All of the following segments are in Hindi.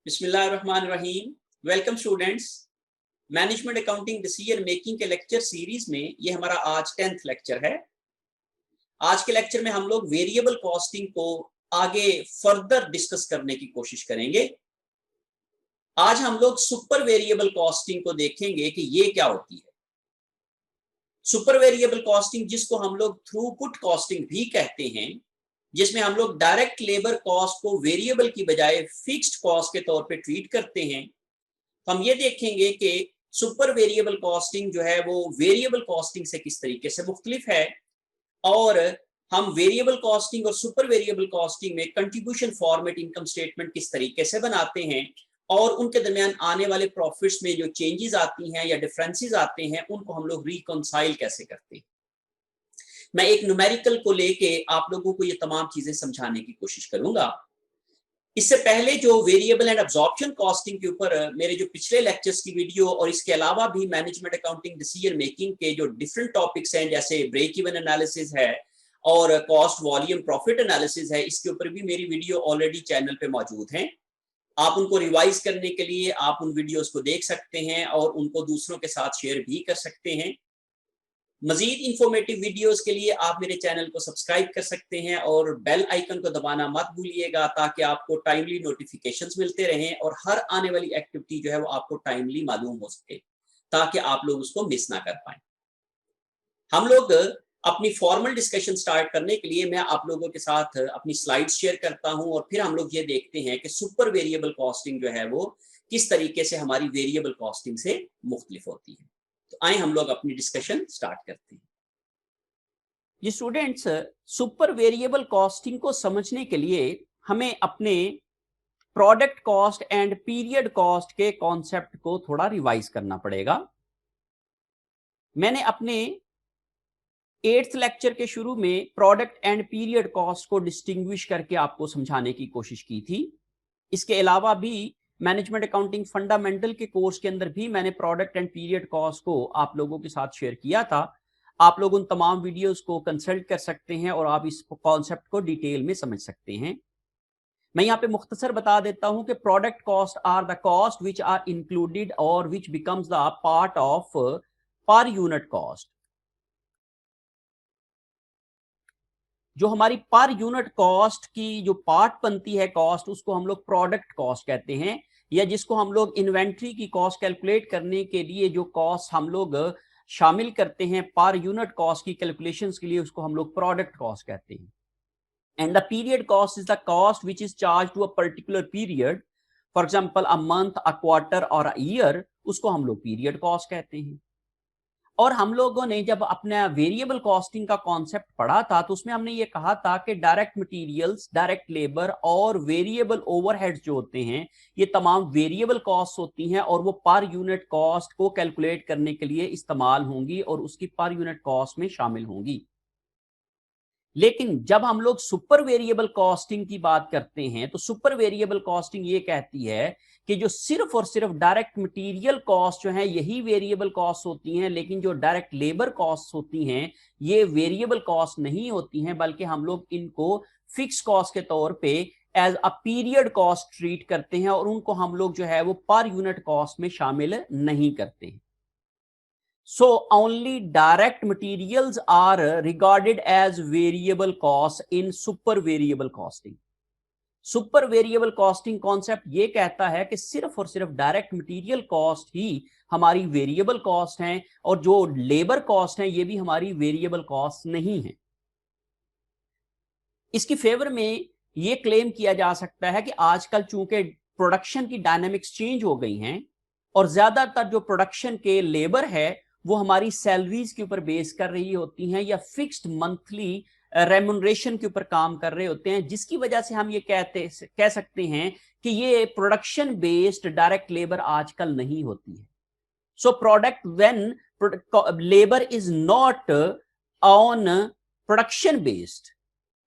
बिस्मिल्लाहिर्रहमानिर्रहीम। Welcome students. Management accounting decision making के लेक्चर सीरीज में ये हमारा आज 10th लेक्चर है। आज के लेक्चर में हम लोग वेरिएबल कॉस्टिंग को आगे फर्दर डिस्कस करने की कोशिश करेंगे। आज हम लोग सुपर वेरिएबल कॉस्टिंग को देखेंगे कि ये क्या होती है। सुपर वेरिएबल कॉस्टिंग, जिसको हम लोग थ्रूपुट कॉस्टिंग भी कहते हैं, जिसमें हम लोग डायरेक्ट लेबर कॉस्ट को वेरिएबल की बजाय फिक्स्ड कॉस्ट के तौर पे ट्रीट करते हैं। हम ये देखेंगे कि सुपर वेरिएबल कॉस्टिंग जो है वो वेरिएबल कॉस्टिंग से किस तरीके से मुख्तलिफ है, और हम वेरिएबल कॉस्टिंग और सुपर वेरिएबल कॉस्टिंग में कंट्रीब्यूशन फॉर्मेट इनकम स्टेटमेंट किस तरीके से बनाते हैं, और उनके दरमियान आने वाले प्रॉफिट्स में जो चेंजेस आती हैं या डिफरेंसेस आते हैं उनको हम लोग रिकॉन्साइल कैसे करते हैं। मैं एक न्यूमेरिकल को लेके आप लोगों को ये तमाम चीजें समझाने की कोशिश करूंगा। इससे पहले जो वेरिएबल एंड अब्जॉर्प्शन कॉस्टिंग के ऊपर मेरे जो पिछले लेक्चर्स की वीडियो और इसके अलावा भी मैनेजमेंट अकाउंटिंग डिसीजन मेकिंग के जो डिफरेंट टॉपिक्स हैं, जैसे ब्रेक इवन एनालिसिस है और कॉस्ट वॉल्यूम प्रॉफिट एनालिसिस है, इसके ऊपर भी मेरी वीडियो ऑलरेडी चैनल पे मौजूद हैं। आप उनको रिवाइज करने के लिए आप उन वीडियोस को देख सकते हैं और उनको दूसरों के साथ शेयर भी कर सकते हैं। मजीद इंफॉर्मेटिव वीडियोस के लिए आप मेरे चैनल को सब्सक्राइब कर सकते हैं और बेल आइकन को दबाना मत भूलिएगा, ताकि आपको टाइमली नोटिफिकेशंस मिलते रहें और हर आने वाली एक्टिविटी जो है वो आपको टाइमली मालूम हो सके, ताकि आप लोग उसको मिस ना कर पाए। हम लोग अपनी फॉर्मल डिस्कशन स्टार्ट करने के लिए मैं आप लोगों के साथ अपनी स्लाइड्स शेयर करता हूं और फिर हम लोग ये देखते हैं कि सुपर वेरिएबल कॉस्टिंग जो है वो किस तरीके से हमारी वेरिएबल कॉस्टिंग से मुख्तलिफ होती है। तो आए हम लोग अपनी डिस्कशन स्टार्ट करते हैं। ये स्टूडेंट्स, सुपर वेरिएबल कॉस्टिंग को समझने के लिए हमें अपने product cost and period cost के कॉन्सेप्ट को थोड़ा रिवाइज करना पड़ेगा। मैंने अपने 8th लेक्चर के शुरू में प्रोडक्ट एंड पीरियड कॉस्ट को डिस्टिंग्विश करके आपको समझाने की कोशिश की थी। इसके अलावा भी मैनेजमेंट अकाउंटिंग फंडामेंटल के कोर्स के अंदर भी मैंने प्रोडक्ट एंड पीरियड कॉस्ट को आप लोगों के साथ शेयर किया था। आप लोग उन तमाम वीडियोस को कंसल्ट कर सकते हैं और आप इस कॉन्सेप्ट को डिटेल में समझ सकते हैं। मैं यहाँ पे मुख्तसर बता देता हूं कि product cost are the cost which are included और which becomes the part of per unit cost. जो हमारी पर यूनिट कॉस्ट की जो पार्ट बनती है कॉस्ट, उसको हम लोग प्रोडक्ट कॉस्ट कहते हैं, या जिसको हम लोग इन्वेंट्री की कॉस्ट कैलकुलेट करने के लिए जो कॉस्ट हम लोग शामिल करते हैं पर यूनिट कॉस्ट की कैलकुलेशंस के लिए, उसको हम लोग प्रोडक्ट कॉस्ट कहते हैं। And the period cost is the cost which is charge to a particular period, for example a month, a quarter और अ ईयर, उसको हम लोग पीरियड कॉस्ट कहते हैं। और हम लोगों ने जब अपना वेरिएबल कॉस्टिंग का कॉन्सेप्ट पढ़ा था तो उसमें हमने ये कहा था कि डायरेक्ट मटेरियल्स, डायरेक्ट लेबर और वेरिएबल ओवरहेड्स जो होते हैं, ये तमाम वेरिएबल कॉस्ट होती हैं और वो पर यूनिट कॉस्ट को कैलकुलेट करने के लिए इस्तेमाल होंगी और उसकी पर यूनिट कॉस्ट में शामिल होंगी। लेकिन जब हम लोग सुपर वेरिएबल कॉस्टिंग की बात करते हैं तो सुपर वेरिएबल कॉस्टिंग ये कहती है कि जो सिर्फ और सिर्फ डायरेक्ट मटेरियल कॉस्ट जो है यही वेरिएबल कॉस्ट होती हैं, लेकिन जो डायरेक्ट लेबर कॉस्ट होती हैं ये वेरिएबल कॉस्ट नहीं होती हैं, बल्कि हम लोग इनको फिक्स कॉस्ट के तौर पे as a period cost treat करते हैं और उनको हम लोग जो है वो पर यूनिट कॉस्ट में शामिल नहीं करते हैं। So only direct materials are regarded as variable cost in super variable costing. Super variable costing concept ये कहता है कि सिर्फ और सिर्फ डायरेक्ट मटेरियल कॉस्ट ही हमारी वेरिएबल कॉस्ट हैं और जो लेबर कॉस्ट हैं ये भी हमारी वेरिएबल कॉस्ट नहीं है। इसकी फेवर में ये क्लेम किया जा सकता है कि आजकल चूंकि प्रोडक्शन की डायनामिक्स चेंज हो गई हैं और ज्यादातर जो प्रोडक्शन के लेबर है वो हमारी सैलरीज के ऊपर बेस कर रही होती हैं या फिक्स्ड मंथली रेमुनरेशन के ऊपर काम कर रहे होते हैं, जिसकी वजह से हम ये कह सकते हैं कि ये प्रोडक्शन बेस्ड डायरेक्ट लेबर आजकल नहीं होती है। So product when labour is not on production based,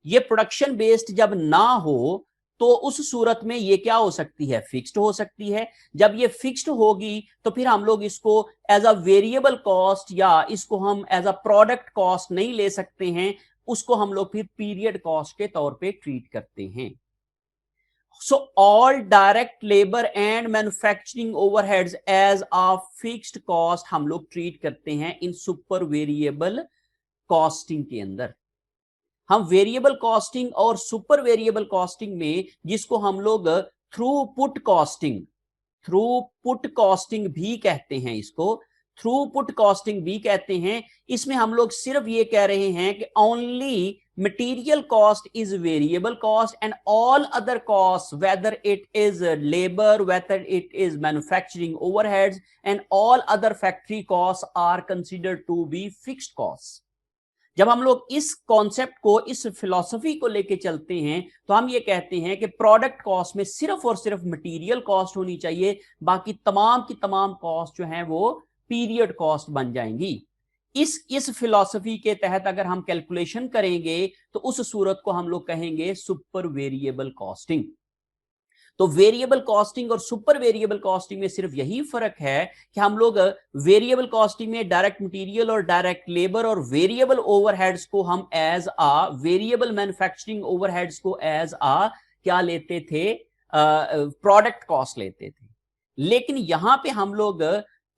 ये प्रोडक्शन बेस्ड जब ना हो तो उस सूरत में ये क्या हो सकती है, फिक्स्ड हो सकती है। जब ये फिक्स्ड होगी तो फिर हम लोग इसको एज अ वेरिएबल कॉस्ट या इसको हम एज अ प्रोडक्ट कॉस्ट नहीं ले सकते हैं, उसको हम लोग फिर पीरियड कॉस्ट के तौर पे ट्रीट करते हैं। So all direct labor and manufacturing overheads as a fixed cost हम लोग ट्रीट करते हैं इन सुपर वेरिएबल कॉस्टिंग के अंदर। हम वेरिएबल कॉस्टिंग और सुपर वेरिएबल कॉस्टिंग में, जिसको हम लोग थ्रूपुट कॉस्टिंग भी कहते हैं, इसको थ्रूपुट कॉस्टिंग भी कहते हैं, इसमें हम लोग सिर्फ ये कह रहे हैं कि only material cost is variable cost and all other costs, whether it is labor, whether it is manufacturing overheads and all other factory costs are considered to be fixed costs. जब हम लोग इस कॉन्सेप्ट को, इस फिलॉसफी को लेके चलते हैं, तो हम ये कहते हैं कि प्रोडक्ट कॉस्ट में सिर्फ और सिर्फ मटेरियल कॉस्ट होनी चाहिए, बाकी तमाम की तमाम कॉस्ट जो है वो पीरियड कॉस्ट बन जाएंगी। इस फिलॉसफी के तहत अगर हम कैलकुलेशन करेंगे तो उस सूरत को हम लोग कहेंगे सुपर वेरिएबल कॉस्टिंग। तो वेरिएबल कॉस्टिंग और सुपर वेरिएबल कॉस्टिंग में सिर्फ यही फर्क है कि हम लोग वेरिएबल कॉस्टिंग में डायरेक्ट मटेरियल और डायरेक्ट लेबर और वेरिएबल ओवरहेड्स को हम एज आ वेरिएबल मैन्युफैक्चरिंग ओवरहेड्स को एज आ क्या लेते थे, प्रोडक्ट कॉस्ट लेते थे। लेकिन यहां पे हम लोग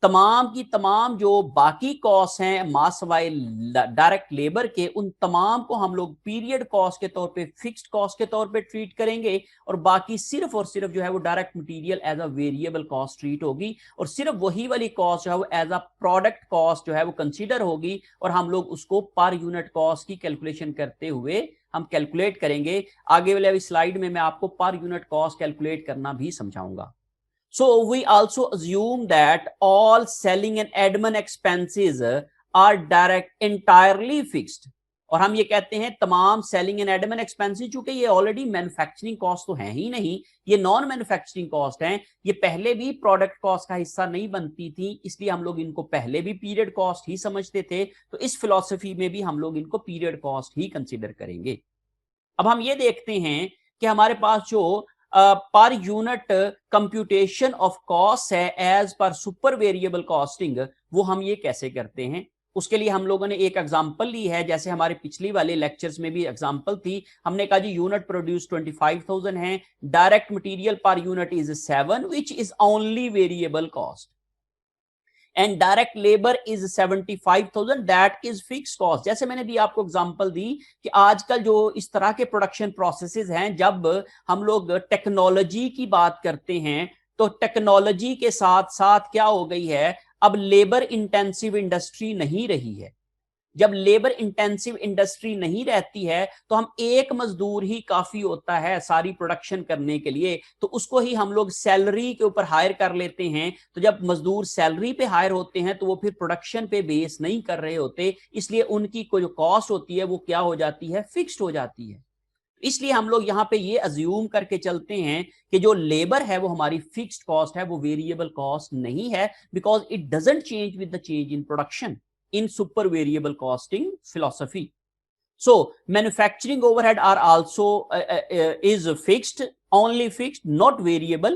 तमाम की तमाम जो बाकी कॉस्ट हैं मास वाई डायरेक्ट लेबर के, उन तमाम को हम लोग पीरियड कॉस्ट के तौर पे, फिक्स्ड कॉस्ट के तौर पे ट्रीट करेंगे, और बाकी सिर्फ और सिर्फ जो है वो direct material as a variable cost treat होगी, और सिर्फ वही वाली कॉस्ट जो है वो एज अ प्रोडक्ट कॉस्ट जो है वो कंसीडर होगी, और हम लोग उसको पर यूनिट कॉस्ट की कैलकुलेशन करते हुए हम कैलकुलेट करेंगे। आगे वाले स्लाइड में मैं आपको पर यूनिट कॉस्ट कैलकुलेट करना भी समझाऊंगा। So we also assume that all selling and admin expenses are entirely fixed. और हम ये कहते हैं तमाम सेलिंग एंड एडमिन एक्सपेंसेस, चूंकि ये ऑलरेडी मैन्युफैक्चरिंग कॉस्ट तो है ही नहीं, ये नॉन मैन्युफैक्चरिंग कॉस्ट हैं, ये पहले भी प्रोडक्ट कॉस्ट का हिस्सा नहीं बनती थी, इसलिए हम लोग इनको पहले भी पीरियड कॉस्ट ही समझते थे। तो इस फिलॉसफी में भी हम लोग इनको पीरियड कॉस्ट ही कंसिडर करेंगे। अब हम ये देखते हैं कि हमारे पास जो per unit computation of cost है as per super variable costing, वो हम ये कैसे करते हैं। उसके लिए हम लोगों ने एक एग्जांपल ली है, जैसे हमारे पिछली वाले लेक्चर्स में भी एग्जांपल थी। हमने कहा जी यूनिट प्रोड्यूस 25,000 है, direct material per unit is 7 which is only variable cost, and direct labour is 75,000 that is fix cost. जैसे मैंने भी आपको एग्जांपल दी कि आजकल जो इस तरह के प्रोडक्शन प्रोसेसेस हैं, जब हम लोग टेक्नोलॉजी की बात करते हैं तो टेक्नोलॉजी के साथ साथ क्या हो गई है, अब लेबर इंटेंसिव इंडस्ट्री नहीं रही है। जब लेबर इंटेंसिव इंडस्ट्री नहीं रहती है तो हम एक मजदूर ही काफी होता है सारी प्रोडक्शन करने के लिए, तो उसको ही हम लोग सैलरी के ऊपर हायर कर लेते हैं। तो जब मजदूर सैलरी पे हायर होते हैं तो वो फिर प्रोडक्शन पे बेस नहीं कर रहे होते, इसलिए उनकी जो कॉस्ट होती है वो क्या हो जाती है, फिक्स्ड हो जाती है। इसलिए हम लोग यहाँ पे ये अज्यूम करके चलते हैं कि जो लेबर है वो हमारी फिक्स्ड कॉस्ट है, वो वेरिएबल कॉस्ट नहीं है, because it doesn't change with the change in production in super variable costing philosophy. So manufacturing overhead are also is fixed, only fixed, not variable.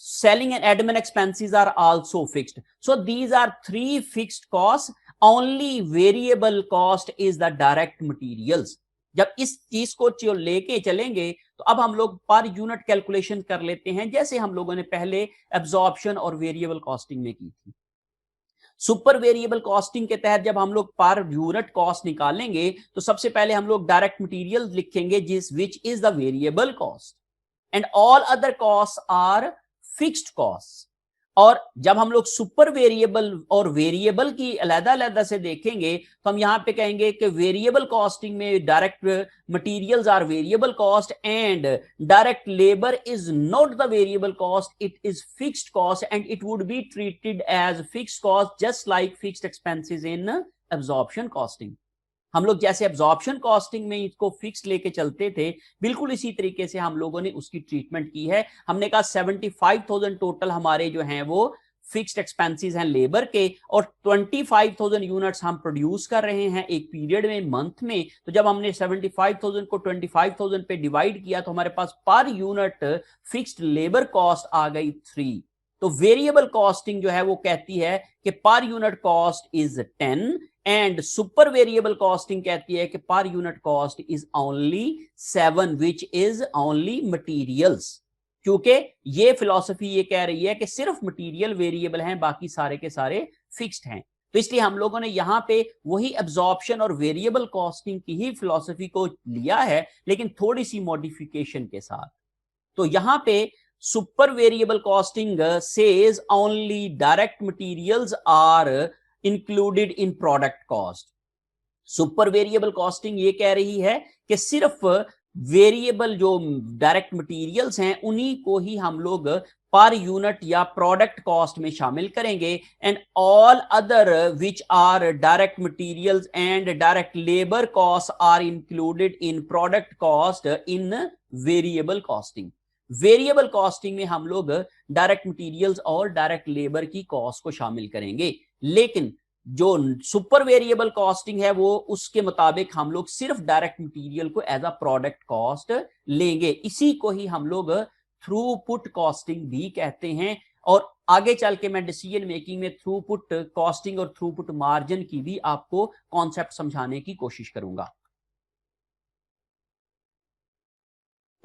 Selling and admin expenses are also fixed. So these are three fixed costs. Only variable cost is the direct materials. जब इस चीज को लेके चलेंगे तो अब हम लोग पर यूनिट कैलकुलेशन कर लेते हैं, जैसे हम लोगों ने पहले एब्जॉर्प्शन और वेरिएबल कॉस्टिंग में की थी। सुपर वेरिएबल कॉस्टिंग के तहत जब हम लोग पर यूनिट कॉस्ट निकालेंगे तो सबसे पहले हम लोग डायरेक्ट मटेरियल लिखेंगे, जिस which is the variable cost, and all other cost are fixed cost. और जब हम लोग सुपर वेरिएबल और वेरिएबल की अलग-अलग से देखेंगे तो हम यहां पे कहेंगे कि वेरिएबल कॉस्टिंग में direct materials are variable cost and direct labour is not the variable cost, it is fixed cost and it would be treated as fixed cost just like fixed expenses in absorption costing. हम लोग जैसे एब्जॉर्प्शन कॉस्टिंग में इसको फिक्स लेके चलते थे, बिल्कुल इसी तरीके से हम लोगों ने उसकी ट्रीटमेंट की है। हमने कहा 75,000 टोटल हमारे जो हैं वो फिक्स्ड एक्सपेंसेस हैं लेबर के, और 25,000 यूनिट्स हम प्रोड्यूस कर रहे हैं एक पीरियड में, मंथ में। तो जब हमने 75,000 को 25,000 पे डिवाइड किया तो हमारे पास per unit fixed labour cost आ गई 3। तो वेरिएबल कॉस्टिंग जो है वो कहती है कि पर unit cost is 10 and super variable costing कहती है कि पर unit cost is only 7 which is only materials, क्योंकि ये फिलॉसफी ये कह रही है कि सिर्फ मटीरियल वेरिएबल हैं, बाकी सारे के सारे फिक्स्ड हैं। तो इसलिए हम लोगों ने यहां पे वही एब्जॉर्प्शन और वेरिएबल कॉस्टिंग की ही फिलॉसफी को लिया है, लेकिन थोड़ी सी मॉडिफिकेशन के साथ। तो यहां पे super variable costing says only direct materials are included in product cost. Super variable costing ये कह रही है कि सिर्फ वेरिएबल जो डायरेक्ट मटीरियल्स हैं उन्हीं को ही हम लोग पर यूनिट या प्रोडक्ट कॉस्ट में शामिल करेंगे, and all other which are direct materials and direct labour cost are included in product cost in variable costing. Variable costing में हम लोग डायरेक्ट मटीरियल्स और डायरेक्ट लेबर की कॉस्ट को शामिल करेंगे, लेकिन जो सुपर वेरिएबल कॉस्टिंग है वो उसके मुताबिक हम लोग सिर्फ डायरेक्ट मटेरियल को एज अ प्रोडक्ट कॉस्ट लेंगे। इसी को ही हम लोग थ्रूपुट कॉस्टिंग भी कहते हैं, और आगे चल के मैं डिसीजन मेकिंग में थ्रूपुट कॉस्टिंग और थ्रूपुट मार्जिन की भी आपको कॉन्सेप्ट समझाने की कोशिश करूंगा।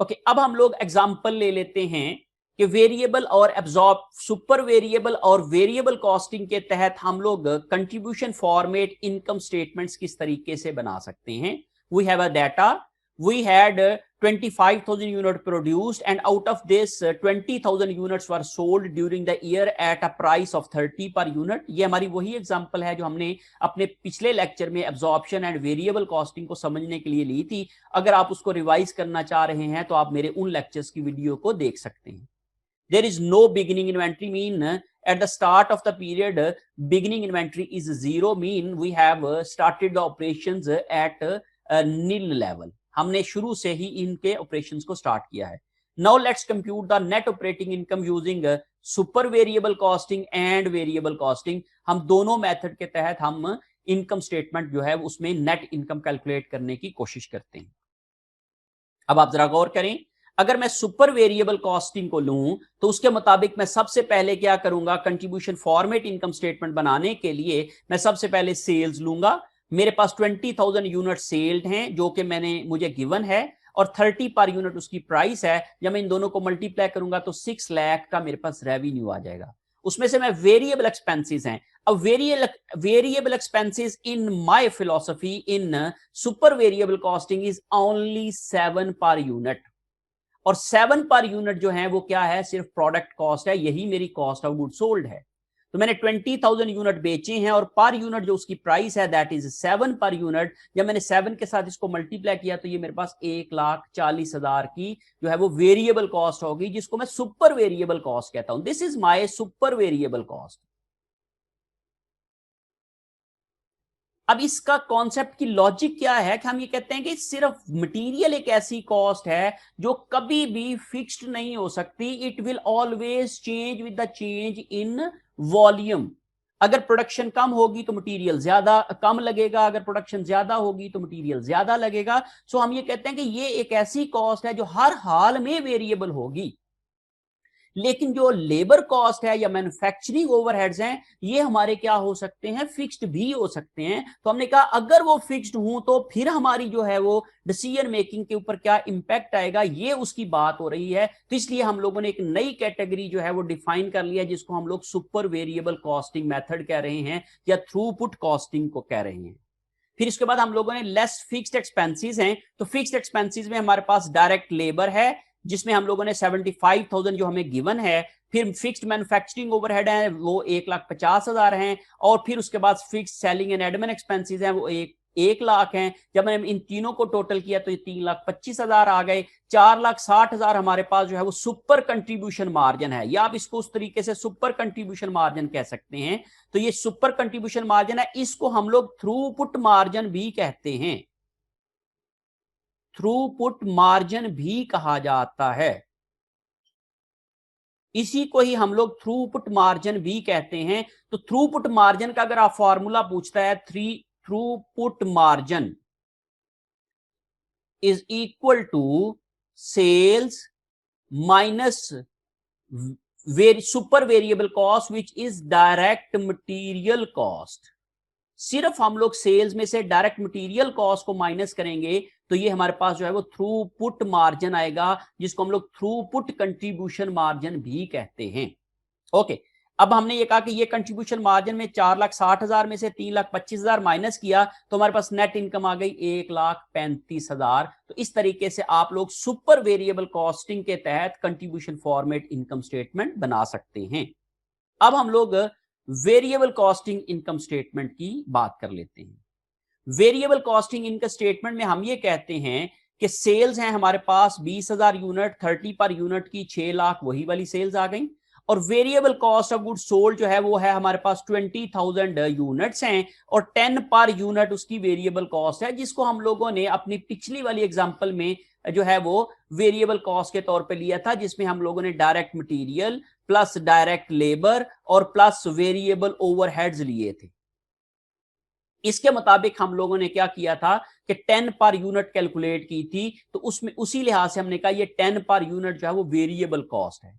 ओके, अब हम लोग एग्जांपल ले लेते हैं कि वेरिएबल और एब्जॉर्ब सुपर वेरिएबल और वेरिएबल कॉस्टिंग के तहत हम लोग कंट्रीब्यूशन फॉर्मेट इनकम स्टेटमेंट्स किस तरीके से बना सकते हैं। We have a data, we had 25,000 unit produced and out of this 20,000 units were sold during the year at a price of 30 per unit. ये हमारी वही एग्जांपल है जो हमने अपने पिछले लेक्चर में एब्जॉर्प्शन एंड वेरिएबल कॉस्टिंग को समझने के लिए ली थी। अगर आप उसको रिवाइज करना चाह रहे हैं तो आप मेरे उन लेक्चर्स की वीडियो को देख सकते हैं। There is no beginning inventory mean at the start of the period beginning inventory is 0 mean we have started the operations at nil level। हमने शुरू से ही इनके ऑपरेशंस को स्टार्ट किया है। Now let's compute the net operating income using super variable costing and variable costing। हम दोनों मेथड के तहत हम इनकम स्टेटमेंट जो है उसमें नेट इनकम कैलकुलेट करने की कोशिश करते हैं। अब आप जरा गौर करें, अगर मैं सुपर वेरिएबल कॉस्टिंग को लूं तो उसके मुताबिक मैं सबसे पहले क्या करूंगा, कंट्रीब्यूशन फॉर्मेट इनकम स्टेटमेंट बनाने के लिए मैं सबसे पहले सेल्स लूंगा। मेरे पास 20,000 यूनिट सेल्ड हैं जो कि मुझे गिवन है, और 30 पर यूनिट उसकी प्राइस है। जब मैं इन दोनों को मल्टीप्लाई करूंगा तो 6 लाख का मेरे पास रेवेन्यू आ जाएगा। उसमें से मैं वेरिएबल एक्सपेंसेस हैं, अब variable expenses in my philosophy in super variable costing is only 7 per unit, और 7 पर यूनिट जो है वो क्या है, सिर्फ प्रोडक्ट कॉस्ट है, यही मेरी कॉस्ट ऑफ गुड सोल्ड है। तो मैंने 20,000 यूनिट बेचे हैं और पर यूनिट जो उसकी प्राइस है दैट इज 7 पर यूनिट। जब मैंने 7 के साथ इसको मल्टीप्लाई किया तो ये मेरे पास 1,40,000 की जो है वो वेरिएबल कॉस्ट होगी, जिसको मैं सुपर वेरिएबल कॉस्ट कहता हूं। This is my super variable cost. अब इसका कॉन्सेप्ट की लॉजिक क्या है कि हम ये कहते हैं कि सिर्फ मटेरियल एक ऐसी कॉस्ट है जो कभी भी फिक्स्ड नहीं हो सकती। It will always change with the change in volume. अगर प्रोडक्शन कम होगी तो मटेरियल ज्यादा कम लगेगा, अगर प्रोडक्शन ज्यादा होगी तो मटेरियल ज्यादा लगेगा। सो हम ये कहते हैं कि ये एक ऐसी कॉस्ट है जो हर हाल में वेरिएबल होगी। लेकिन जो लेबर कॉस्ट है या मैन्युफैक्चरिंग ओवरहेड्स हैं ये हमारे क्या हो सकते हैं, फिक्स्ड भी हो सकते हैं। तो हमने कहा अगर वो फिक्स्ड हो तो फिर हमारी जो है वो डिसीजन मेकिंग के ऊपर क्या इंपैक्ट आएगा, ये उसकी बात हो रही है। तो इसलिए हम लोगों ने एक नई कैटेगरी जो है वो डिफाइन कर लिया, जिसको हम लोग सुपर वेरिएबल कॉस्टिंग मेथड कह रहे हैं या थ्रूपुट कॉस्टिंग को कह रहे हैं। फिर इसके बाद हम लोगों ने लेस फिक्स्ड एक्सपेंसेस हैं। तो फिक्स्ड एक्सपेंसेस में हमारे पास डायरेक्ट लेबर है जिसमें हम लोगों ने 75,000 जो हमें गिवन है। फिर फिक्स्ड मैन्युफैक्चरिंग ओवरहेड है वो 1,50,000 हैं, और फिर उसके बाद fixed selling and admin expenses हैं वो 1 लाख हैं। जब मैंने इन तीनों को टोटल किया तो ये 3,25,000 आ गए। 4,60,000 हमारे पास जो है वो सुपर कंट्रीब्यूशन मार्जिन है, या आप इसको उस तरीके से सुपर कंट्रीब्यूशन मार्जिन कह सकते हैं। तो ये सुपर कंट्रीब्यूशन मार्जिन है, इसको हम लोग थ्रूपुट मार्जिन भी कहते हैं, थ्रूपुट मार्जिन भी कहा जाता है। इसी को ही हम लोग थ्रूपुट मार्जिन भी कहते हैं। तो थ्रूपुट मार्जिन का अगर आप फॉर्मूला पूछता है, throughput margin is equal to sales minus super variable cost which is direct material cost. सिर्फ हम लोग सेल्स में से डायरेक्ट मटेरियल कॉस्ट को माइनस करेंगे तो ये हमारे पास जो है वो थ्रूपुट मार्जिन आएगा, जिसको हम लोग थ्रूपुट कंट्रीब्यूशन मार्जिन भी कहते हैं। ओके, अब हमने ये कहा कि ये कंट्रीब्यूशन मार्जिन में 4,60,000 में से 3,25,000 माइनस किया तो हमारे पास नेट इनकम आ गई 1,35,000। तो इस तरीके से आप लोग सुपर वेरिएबल कॉस्टिंग के तहत कंट्रीब्यूशन फॉर्मेट इनकम स्टेटमेंट बना सकते हैं। अब हम लोग वेरिएबल कॉस्टिंग इनकम स्टेटमेंट की बात कर लेते हैं। वेरिएबल कॉस्टिंग इनकम स्टेटमेंट में हम ये कहते हैं कि सेल्स हैं हमारे पास 20,000 यूनिट, 30 पर यूनिट की 6 लाख वही वाली सेल्स आ गई, और variable cost of good sold जो है वो है हमारे पास 20,000 यूनिट्स हैं और 10 पर यूनिट उसकी वेरिएबल कॉस्ट है, जिसको हम लोगों ने अपनी पिछली वाली एग्जांपल में जो है वो वेरिएबल कॉस्ट के तौर पे लिया था, जिसमें हम लोगों ने direct material plus direct labour और प्लस वेरिएबल ओवरहेड्स लिए थे। इसके मुताबिक हम लोगों ने क्या किया था कि 10 पर यूनिट कैलकुलेट की थी, तो उसमें उसी लिहाज से हमने कहा ये 10 पर यूनिट जो है वो वेरिएबल कॉस्ट है।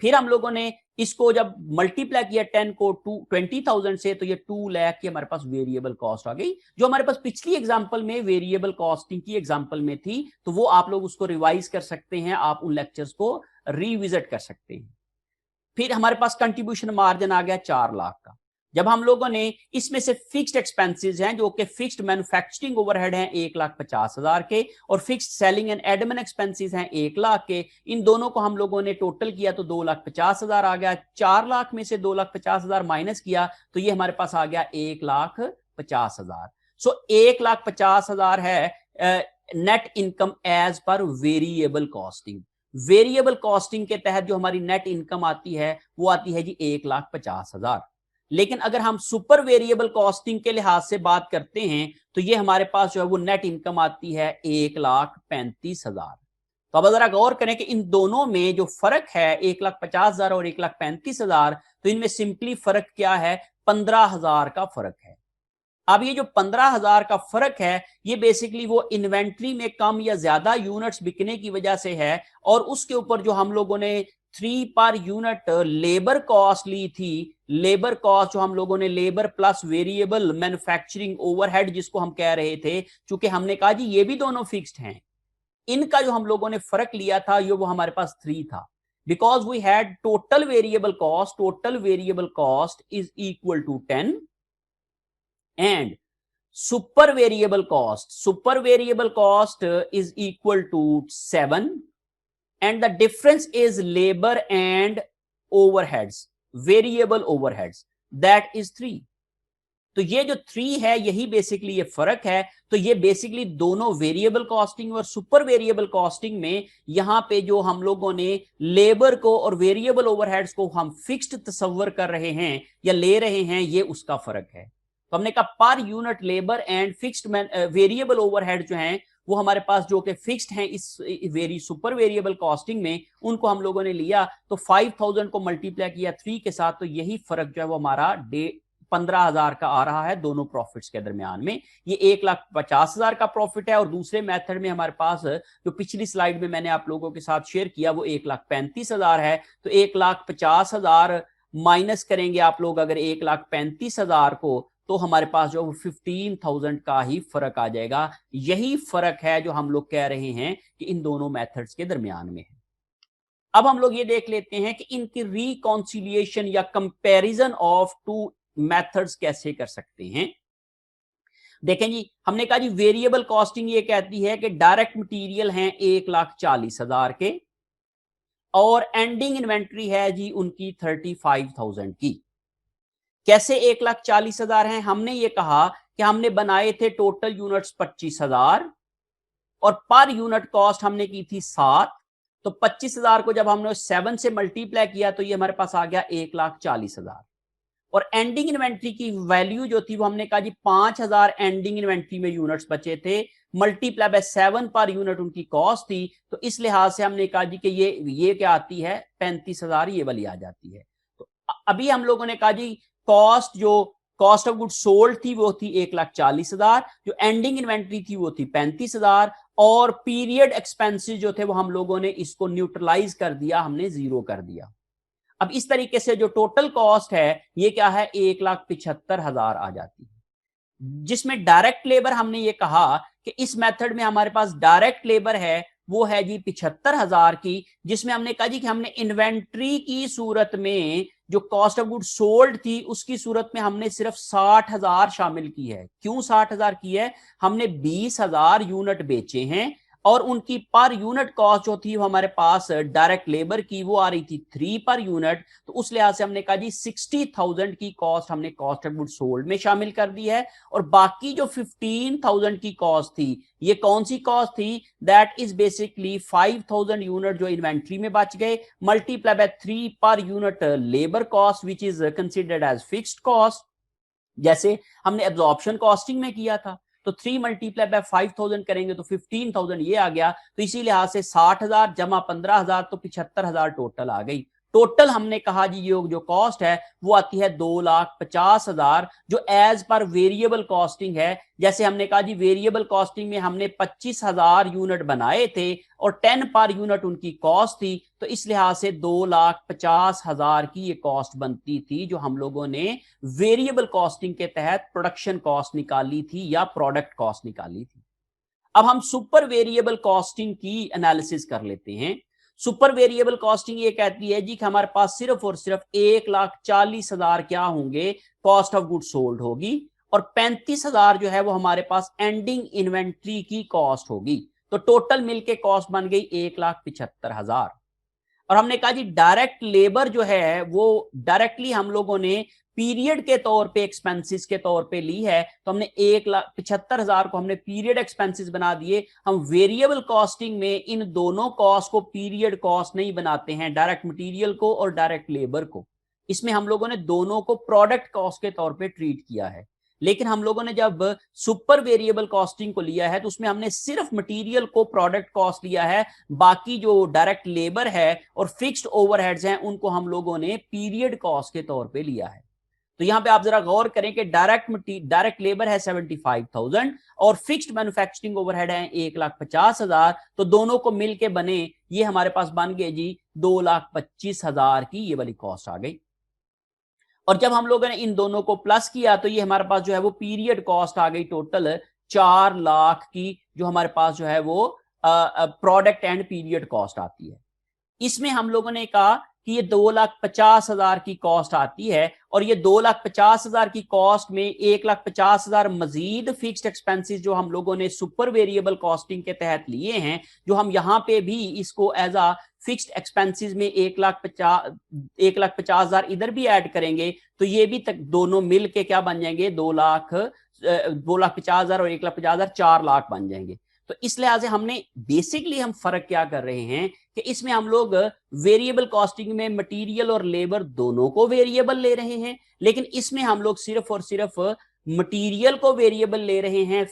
फिर हम लोगों ने इसको जब मल्टीप्लाई किया 10 को 20,000 से, तो ये 2 लाख की हमारे पास वेरिएबल कॉस्ट आ गई, जो हमारे पास पिछली एग्जांपल में वेरिएबल कॉस्टिंग की एग्जांपल में थी। तो वो आप लोग उसको रिवाइज कर सकते हैं, आप उन लेक्चर्स को रिविजिट कर सकते हैं। फिर हमारे पास कंट्रीब्यूशन मार्जिन आ गया 4 लाख का। जब हम लोगों ने इसमें से फिक्स्ड एक्सपेंसेस हैं जो कि फिक्स्ड मैन्युफैक्चरिंग ओवरहेड हैं 1,50,000 के, और fixed selling and admin expenses हैं 1 लाख के, इन दोनों को हम लोगों ने टोटल किया तो 2,50,000 आ गया। 4 लाख में से 2,50,000 माइनस किया तो ये हमारे पास आ गया 1,50,000। सो 1,50,000 है net income as per variable costing. Variable costing के तहत जो हमारी नेट इनकम आती है वो आती है जी 1,50,000। लेकिन अगर हम सुपर वेरिएबल कॉस्टिंग के लिहाज से बात करते हैं तो ये हमारे पास जो है वो नेट इनकम आती है 1,35,000। तो अब जरा गौर करें कि इन दोनों में जो फर्क है 1,50,000 और 1,35,000, तो इनमें सिंपली फर्क क्या है, 15,000 का फर्क है। अब ये जो 15,000 का फर्क है ये बेसिकली वो इन्वेंट्री में कम या ज्यादा यूनिट्स बिकने की वजह से है, और उसके ऊपर जो हम लोगों ने 3 पर यूनिट लेबर कॉस्ट ली थी, लेबर कॉस्ट जो हम लोगों ने labour plus variable manufacturing overhead जिसको हम कह रहे थे, चूंकि हमने कहा जी ये भी दोनों फिक्स्ड हैं, इनका जो हम लोगों ने फर्क लिया था ये वो हमारे पास 3 था, because we had total variable cost is equal to 10 and super variable cost is equal to 7, and the difference is labor and overheads, variable overheads, that is 3। तो ये जो 3 है यही बेसिकली ये फर्क है। तो ये बेसिकली दोनों वेरिएबल कॉस्टिंग और सुपर वेरिएबल कॉस्टिंग में यहां पे जो हम लोगों ने लेबर को और वेरिएबल ओवरहेड्स को हम फिक्स्ड तस्वर कर रहे हैं या ले रहे हैं, ये उसका फर्क है। तो हमने कहा पर unit labour and fixed variable overhead जो हैं वो हमारे पास जो कि फिक्स्ड हैं इस सुपर वेरिएबल कॉस्टिंग में, उनको हम लोगों ने लिया तो 5,000 को मल्टीप्लाई किया 3 के साथ, तो यही फर्क जो है वो हमारा 15,000 का आ रहा है दोनों प्रॉफिट्स के दरमियान में। ये 1,50,000 का प्रॉफिट है, और दूसरे मेथड में हमारे पास जो पिछली स्लाइड में मैंने आप लोगों के साथ शेयर किया वो 1,35,000 है। तो 1,50,000 माइनस करेंगे आप लोग अगर 1,35,000 को, तो हमारे पास जो 15,000 का ही फर्क आ जाएगा। यही फर्क है जो हम लोग कह रहे हैं कि इन दोनों मेथड्स के दरमियान में है। अब हम लोग ये देख लेते हैं कि इनकी रिकॉन्सिलिएशन या कंपैरिजन ऑफ टू मेथड्स कैसे कर सकते हैं। देखें जी, हमने कहा जी वेरिएबल कॉस्टिंग ये कहती है कि डायरेक्ट मटेरियल हैं 1,40,000 के, और एंडिंग इन्वेंट्री है जी उनकी 35,000 की। कैसे 1,40,000 हैं? हमने ये कहा कि हमने बनाए थे टोटल यूनिट्स 25,000 और पर यूनिट कॉस्ट हमने की थी 7, तो 25,000 को जब हमने 7 से मल्टीप्लाई किया तो ये हमारे पास आ गया 1,40,000। और एंडिंग इन्वेंट्री की वैल्यू जो थी वो हमने कहा जी 5,000 एंडिंग इन्वेंट्री में यूनिट्स बचे थे, मल्टीप्लाई बाय 7 पर यूनिट उनकी कॉस्ट थी, तो इस लिहाज से हमने कहा जी कि ये क्या आती है 35,000 ये वाली आ जाती है। तो अभी हम लोगों ने कहा जी कॉस्ट ऑफ गुड सोल्ड थी वो थी 1,40,000, जो एंडिंग इन्वेंट्री थी वो थी 35,000, और पीरियड एक्सपेंसेस जो थे वो हम लोगों ने इसको न्यूट्रलाइज कर दिया, हमने 0 कर दिया। अब इस तरीके से जो टोटल कॉस्ट है ये क्या है 1,75,000 आ जाती है। जिसमें डायरेक्ट लेबर हमने ये कहा कि इस मेथड में हमारे पास डायरेक्ट लेबर है वो है जी 75,000 की, जिसमें हमने कहा जी कि हमने इन्वेंट्री की सूरत में जो कॉस्ट ऑफ गुड सोल्ड थी उसकी सूरत में हमने सिर्फ 60,000 शामिल की है। क्यों 60,000 की है? हमने 20,000 यूनिट बेचे हैं और उनकी पर यूनिट कॉस्ट जो थी वो हमारे पास डायरेक्ट लेबर की वो आ रही थी 3 पर यूनिट, तो उस लिहाज से हमने कहा जी 60,000 की कॉस्ट हमने कॉस्ट ऑफ गुड सोल्ड में शामिल कर दी है। और बाकी जो 15,000 की कॉस्ट थी ये कौन सी कॉस्ट थी? दैट इज बेसिकली 5,000 यूनिट जो इन्वेंट्री में बच गए multiply by 3 per unit labour cost which is considered as fixed cost, जैसे हमने एब्जॉर्प्शन कॉस्टिंग में किया था। तो 3 मल्टीप्लाई बाय 5,000 करेंगे तो 15,000 ये आ गया। तो इसी लिहाज से 60,000 जमा 15,000 तो 75,000 टोटल आ गई। टोटल हमने कहा जी ये जो कॉस्ट है वो आती है 2,50,000 जो एज पर वेरिएबल कॉस्टिंग है। जैसे हमने कहा जी वेरिएबल कॉस्टिंग में हमने 25,000 यूनिट बनाए थे और 10 पर यूनिट उनकी कॉस्ट थी, तो इस लिहाज से 2,50,000 की ये कॉस्ट बनती थी जो हम लोगों ने वेरिएबल कॉस्टिंग के तहत प्रोडक्शन कॉस्ट निकाली थी या प्रोडक्ट कॉस्ट निकाली थी। अब हम सुपर वेरिएबल कॉस्टिंग की एनालिसिस कर लेते हैं। सुपर वेरिएबल कॉस्टिंग ये कहती है जी कि हमारे पास सिर्फ और सिर्फ 1,40,000 क्या होंगे? कॉस्ट ऑफ गुड सोल्ड होगी और 35,000 जो है वो हमारे पास एंडिंग इन्वेंट्री की कॉस्ट होगी। तो टोटल मिलके कॉस्ट बन गई 1,75,000। और हमने कहा जी डायरेक्ट लेबर जो है वो डायरेक्टली हम लोगों ने पीरियड के तौर पे एक्सपेंसेस के तौर पे ली है, तो हमने 1,75,000 को हमने पीरियड एक्सपेंसेस बना दिए। हम वेरिएबल कॉस्टिंग में इन दोनों कॉस्ट को पीरियड कॉस्ट नहीं बनाते हैं, डायरेक्ट मटेरियल को और डायरेक्ट लेबर को। इसमें हम लोगों ने दोनों को प्रोडक्ट कॉस्ट के तौर पे ट्रीट किया है। लेकिन हम लोगों ने जब सुपर वेरिएबल कॉस्टिंग को लिया है तो उसमें हमने सिर्फ मटेरियल को प्रोडक्ट कॉस्ट लिया है, बाकी जो डायरेक्ट लेबर है और फिक्स्ड ओवरहेड्स हैं उनको हम लोगों ने पीरियड कॉस्ट के तौर पे लिया है। तो यहां पे आप जरा गौर करें कि डायरेक्ट लेबर है 75,000 और फिक्स्ड मैन्युफैक्चरिंग ओवरहेड है 1,50,000, तो दोनों को मिलके बने ये हमारे पास बन गए जी 2,25,000 की ये वाली कॉस्ट आ गई। और जब हम लोगों ने इन दोनों को प्लस किया तो ये हमारे पास जो है वो पीरियड कॉस्ट आ गई टोटल 4 लाख की, जो हमारे पास जो है वो प्रोडक्ट एंड पीरियड कॉस्ट आती है। इसमें हम लोगों ने कहा कि ये 2,50,000 की कॉस्ट आती है और ये 2,50,000 की कॉस्ट में 1,50,000 मजीद फिक्स्ड एक्सपेंसेस जो हम लोगों ने सुपर वेरिएबल कॉस्टिंग के तहत लिए हैं, जो हम यहां पे भी इसको एज अ फिक्स्ड एक्सपेंसेस में 1,50,000 इधर भी ऐड करेंगे तो ये भी तक दोनों मिल के क्या बन जाएंगे? 2,50,000 और 1,50,000 4 लाख बन जाएंगे। तो इस लिहाज से हमने बेसिकली हम फर्क क्या कर रहे हैं कि इसमें हम लोग वेरिएबल कॉस्टिंग में मटेरियल और लेबर दोनों को वेरिएबल ले रहे हैं, लेकिन इसमें हम लोग सिर्फ और सिर्फ मटेरियल को वेरिएबल ले रहे हैं,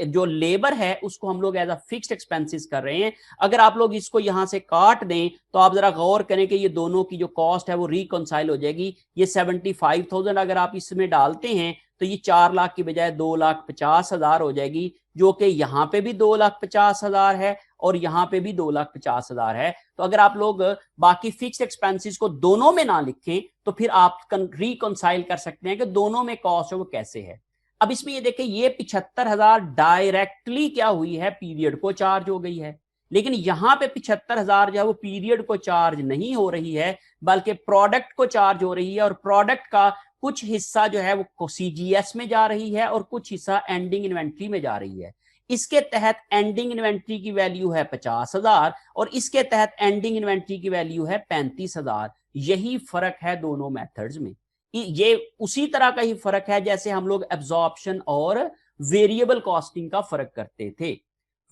जो लेबर है उसको हम लोग एज अ फिक्स्ड एक्सपेंसेस कर रहे हैं। अगर आप लोग इसको यहां से काट दें तो आप जरा गौर करें कि ये दोनों की जो कॉस्ट है वो रिकॉन्साइल हो जाएगी। ये 75,000 अगर आप इसमें डालते हैं तो ये 4 लाख की बजाय 2,50,000 हो जाएगी, जो कि यहां पे भी 2,50,000 है और यहां पे भी 2,50,000 है। तो अगर आप लोग बाकी फिक्स्ड एक्सपेंसेस को दोनों में ना लिखें तो फिर आप रिकॉन्साइल कर सकते हैं कि दोनों में कॉस्ट है वो कैसे है। अब इसमें ये देखें ये 75,000 डायरेक्टली क्या हुई है? पीरियड को चार्ज हो गई है, लेकिन यहां पे 75,000 जो है वो पीरियड को चार्ज नहीं हो रही है बल्कि प्रोडक्ट को चार्ज हो रही है और प्रोडक्ट का कुछ हिस्सा जो है वो सीजीएस में जा रही है और कुछ हिस्सा एंडिंग इन्वेंट्री में जा रही है। इसके तहत एंडिंग इन्वेंट्री की वैल्यू है 50,000 और इसके तहत एंडिंग इन्वेंट्री की वैल्यू है 35,000। यही फर्क है दोनों मेथड्स में। ये उसी तरह का ही फर्क है जैसे हम लोग एब्जॉर्प्शन और वेरिएबल कॉस्टिंग का फर्क करते थे।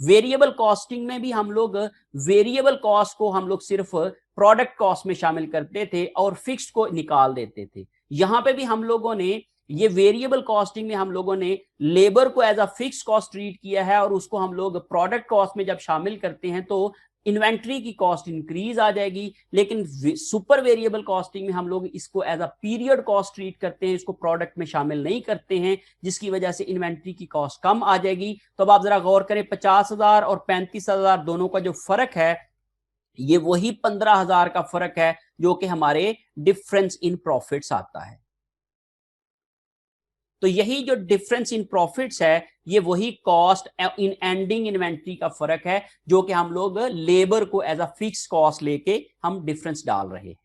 वेरिएबल कॉस्टिंग में भी हम लोग वेरिएबल कॉस्ट को हम लोग सिर्फ प्रोडक्ट कॉस्ट में शामिल करते थे और फिक्स्ड को निकाल देते थे। यहां पे भी हम लोगों ने ये वेरिएबल कॉस्टिंग में हम लोगों ने लेबर को as a fixed cost treat किया है और उसको हम लोग प्रोडक्ट कॉस्ट में जब शामिल करते हैं तो इन्वेंट्री की कॉस्ट इंक्रीज आ जाएगी। लेकिन सुपर वेरिएबल कॉस्टिंग में हम लोग इसको as a period cost treat करते हैं, इसको प्रोडक्ट में शामिल नहीं करते हैं, जिसकी वजह से इन्वेंट्री की कॉस्ट कम आ जाएगी। तो अब आप जरा गौर करें 50,000 और 35,000 दोनों का जो फर्क है ये वही 15,000 का फर्क है जो कि हमारे डिफरेंस इन प्रॉफिट्स आता है। तो यही जो डिफरेंस इन प्रॉफिट्स है ये वही कॉस्ट इन एंडिंग इन्वेंट्री का फर्क है जो कि हम लोग लेबर को एज अ फिक्स कॉस्ट लेके हम डिफरेंस डाल रहे हैं।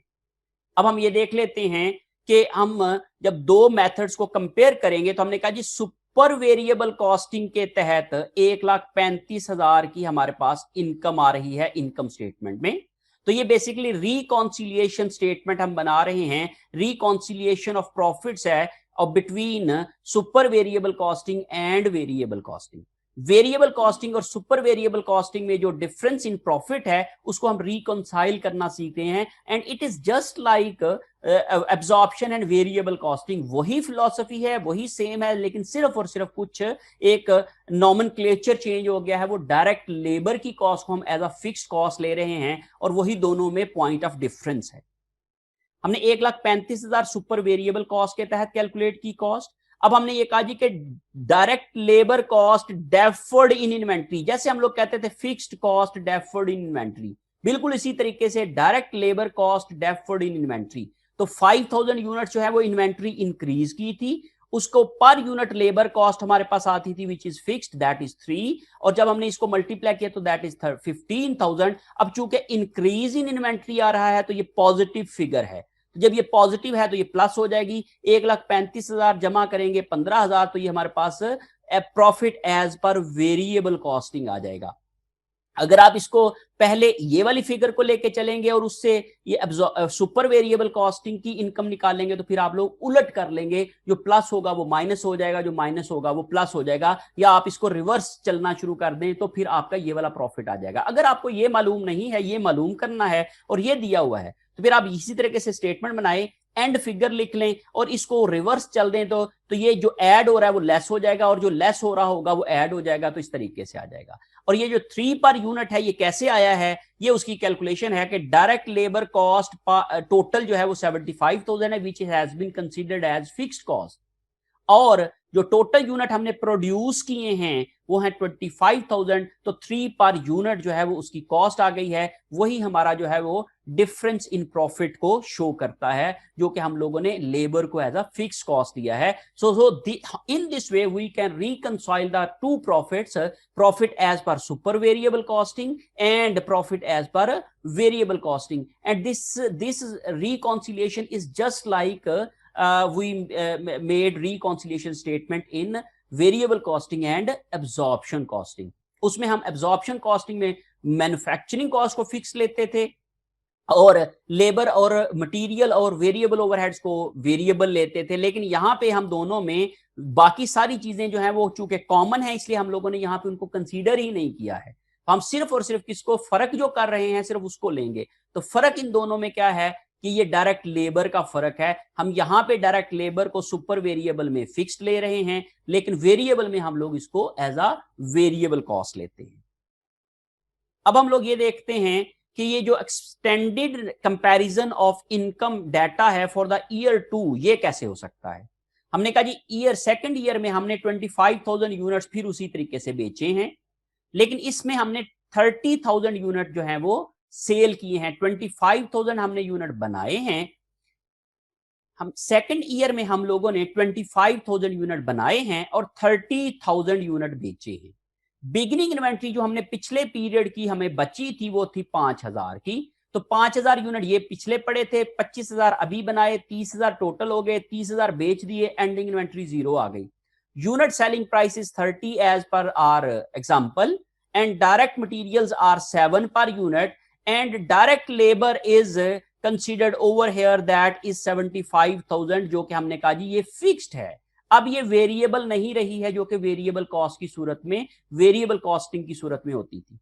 अब हम ये देख लेते हैं कि हम जब दो मेथड्स को कंपेयर करेंगे तो हमने कहा जी सुपर वेरिएबल कॉस्टिंग के तहत 1,35,000 की हमारे पास इनकम आ रही है इनकम स्टेटमेंट में। तो ये बेसिकली रिकॉन्सिलिएशन स्टेटमेंट हम बना रहे हैं, रिकॉन्सिलिएशन ऑफ प्रॉफिट्स है और between super variable costing and variable costing. Variable costing और सुपर वेरिएबल कॉस्टिंग में जो डिफरेंस इन प्रॉफिट है उसको हम रिकॉन्साइल करना सीखते हैं and it is just like absorption and variable costing. वही फिलॉसफी है, वही सेम है, लेकिन सिर्फ और सिर्फ कुछ एक नॉमेनक्लेचर चेंज हो गया है। वो डायरेक्ट लेबर की कॉस्ट को हम एज अ फिक्स्ड कॉस्ट ले रहे हैं और वही दोनों में पॉइंट ऑफ डिफरेंस है। हमने 1,35,000 सुपर वेरिएबल कॉस्ट के तहत कैलकुलेट की कॉस्ट। अब हमने ये कहा जी कि direct labour cost deferred in inventory, जैसे हम लोग कहते थे fixed cost deferred in inventory, बिल्कुल इसी तरीके से direct labour cost deferred in inventory. तो 5,000 यूनिट जो है वो इन्वेंट्री इंक्रीज की थी, उसको पर यूनिट लेबर कॉस्ट हमारे पास आती थी which is fixed, that is 3, और जब हमने इसको मल्टीप्लाई किया तो दैट इज 15,000। अब चूंकि इंक्रीज इन इन्वेंट्री आ रहा है तो ये पॉजिटिव फिगर है, जब ये पॉजिटिव है तो ये प्लस हो जाएगी। 1,35,000 जमा करेंगे 15,000 तो ये हमारे पास profit as per variable costing आ जाएगा। अगर आप इसको पहले ये वाली फिगर को लेके चलेंगे और उससे ये सुपर वेरिएबल कॉस्टिंग की इनकम निकालेंगे तो फिर आप लोग उलट कर लेंगे, जो प्लस होगा वो माइनस हो जाएगा, जो माइनस होगा वो प्लस हो जाएगा, या आप इसको रिवर्स चलना शुरू कर दें तो फिर आपका ये वाला प्रॉफिट आ जाएगा। अगर आपको ये मालूम नहीं है, ये मालूम करना है और ये दिया हुआ है तो फिर आप इसी तरीके से स्टेटमेंट बनाए, एंड फिगर लिख लें और इसको रिवर्स चल दें तो ये जो ऐड हो रहा है वो लेस हो जाएगा और जो लेस हो रहा होगा वो ऐड हो जाएगा, तो इस तरीके से आ जाएगा। और ये जो 3 पर यूनिट है ये कैसे आया है, ये उसकी कैलकुलेशन है कि डायरेक्ट लेबर कॉस्ट टोटल जो है वो 75,000 है which has been considered as fixed cost, और जो टोटल यूनिट हमने प्रोड्यूस किए हैं वो है 25,000, तो 3 पर यूनिट जो है वो उसकी कॉस्ट आ गई है। वही हमारा जो है वो डिफरेंस इन प्रॉफिट को शो करता है जो कि हम लोगों ने लेबर को एज अ फिक्स कॉस्ट दिया है। So in this way we can reconcile the two profits, profit as per super variable costing and profit as per variable costing, and this reconciliation is just like we made reconciliation statement in variable costing and absorption costing। उसमें हम absorption costing में मैन्युफैक्चरिंग कॉस्ट को फिक्स लेते थे और लेबर और मटेरियल और वेरिएबल ओवरहेड्स को वेरिएबल लेते थे, लेकिन यहाँ पे हम दोनों में बाकी सारी चीजें जो हैं वो चूंकि कॉमन है इसलिए हम लोगों ने यहाँ पे उनको कंसीडर ही नहीं किया है। हम सिर्फ और सिर्फ किसको फर्क जो कर रहे हैं सिर्फ उसको लेंगे। तो फर्क इन दोनों में क्या है कि ये डायरेक्ट लेबर का फर्क है। हम यहां पे डायरेक्ट लेबर को सुपर वेरिएबल में फिक्स्ड ले रहे हैं, लेकिन वेरिएबल में हम लोग इसको एज अ वेरिएबल कॉस्ट लेते हैं। अब हम लोग ये देखते हैं कि ये जो extended comparison of income data है फॉर द ईयर 2 ये कैसे हो सकता है। हमने कहा जी सेकंड ईयर में हमने 25,000 यूनिट्स फिर उसी तरीके से बेचे हैं, लेकिन इसमें हमने 30,000 यूनिट जो है वो सेल किए हैं। 25,000 हमने यूनिट बनाए हैं। हम सेकंड ईयर में हम लोगों ने 25,000 यूनिट बनाए हैं और 30,000 यूनिट बेचे हैं। बिगिनिंग इन्वेंट्री जो हमने पिछले पीरियड की हमें बची थी वो थी 5,000 की, तो 5,000 यूनिट ये पिछले पड़े थे, 25,000 अभी बनाए, 30,000 टोटल हो गए, 30,000 बेच दिए, एंडिंग इन्वेंट्री 0 आ गई। Unit selling price is 30 as per our example, and direct materials are 7 per unit, and direct labor is considered over here that is 75,000, जो कि हमने कहा जी ये फिक्स्ड है। अब ये वेरिएबल नहीं रही है जो कि वेरिएबल कॉस्ट की सूरत में, वेरिएबल कॉस्टिंग की सूरत में होती थी।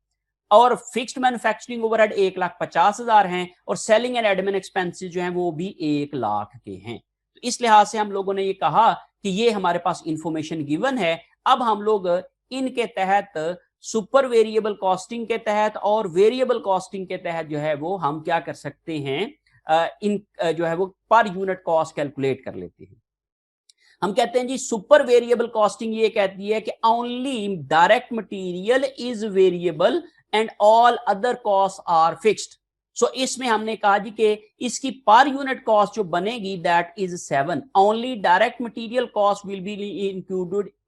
और फिक्स्ड मैन्युफैक्चरिंग ओवरहेड 1,50,000 हैं और सेलिंग एंड एडमिन एक्सपेंसेस जो हैं वो भी 1 लाख के हैं। तो इस लिहाज से हम लोगों ने ये कहा कि ये हमारे पास इंफॉर्मेशन गिवन है। अब हम लोग इनके तहत सुपर वेरिएबल कॉस्टिंग के तहत और वेरिएबल कॉस्टिंग के तहत जो है वो हम क्या कर सकते हैं, इन जो है वो पर यूनिट कॉस्ट कैलकुलेट कर लेते हैं। हम कहते हैं जी सुपर वेरिएबल कॉस्टिंग ये कहती है कि only direct material is variable and all other cost are fixed. So इसमें हमने कहा जी कि इसकी पर यूनिट कॉस्ट जो बनेगी that is 7। Only direct material cost will be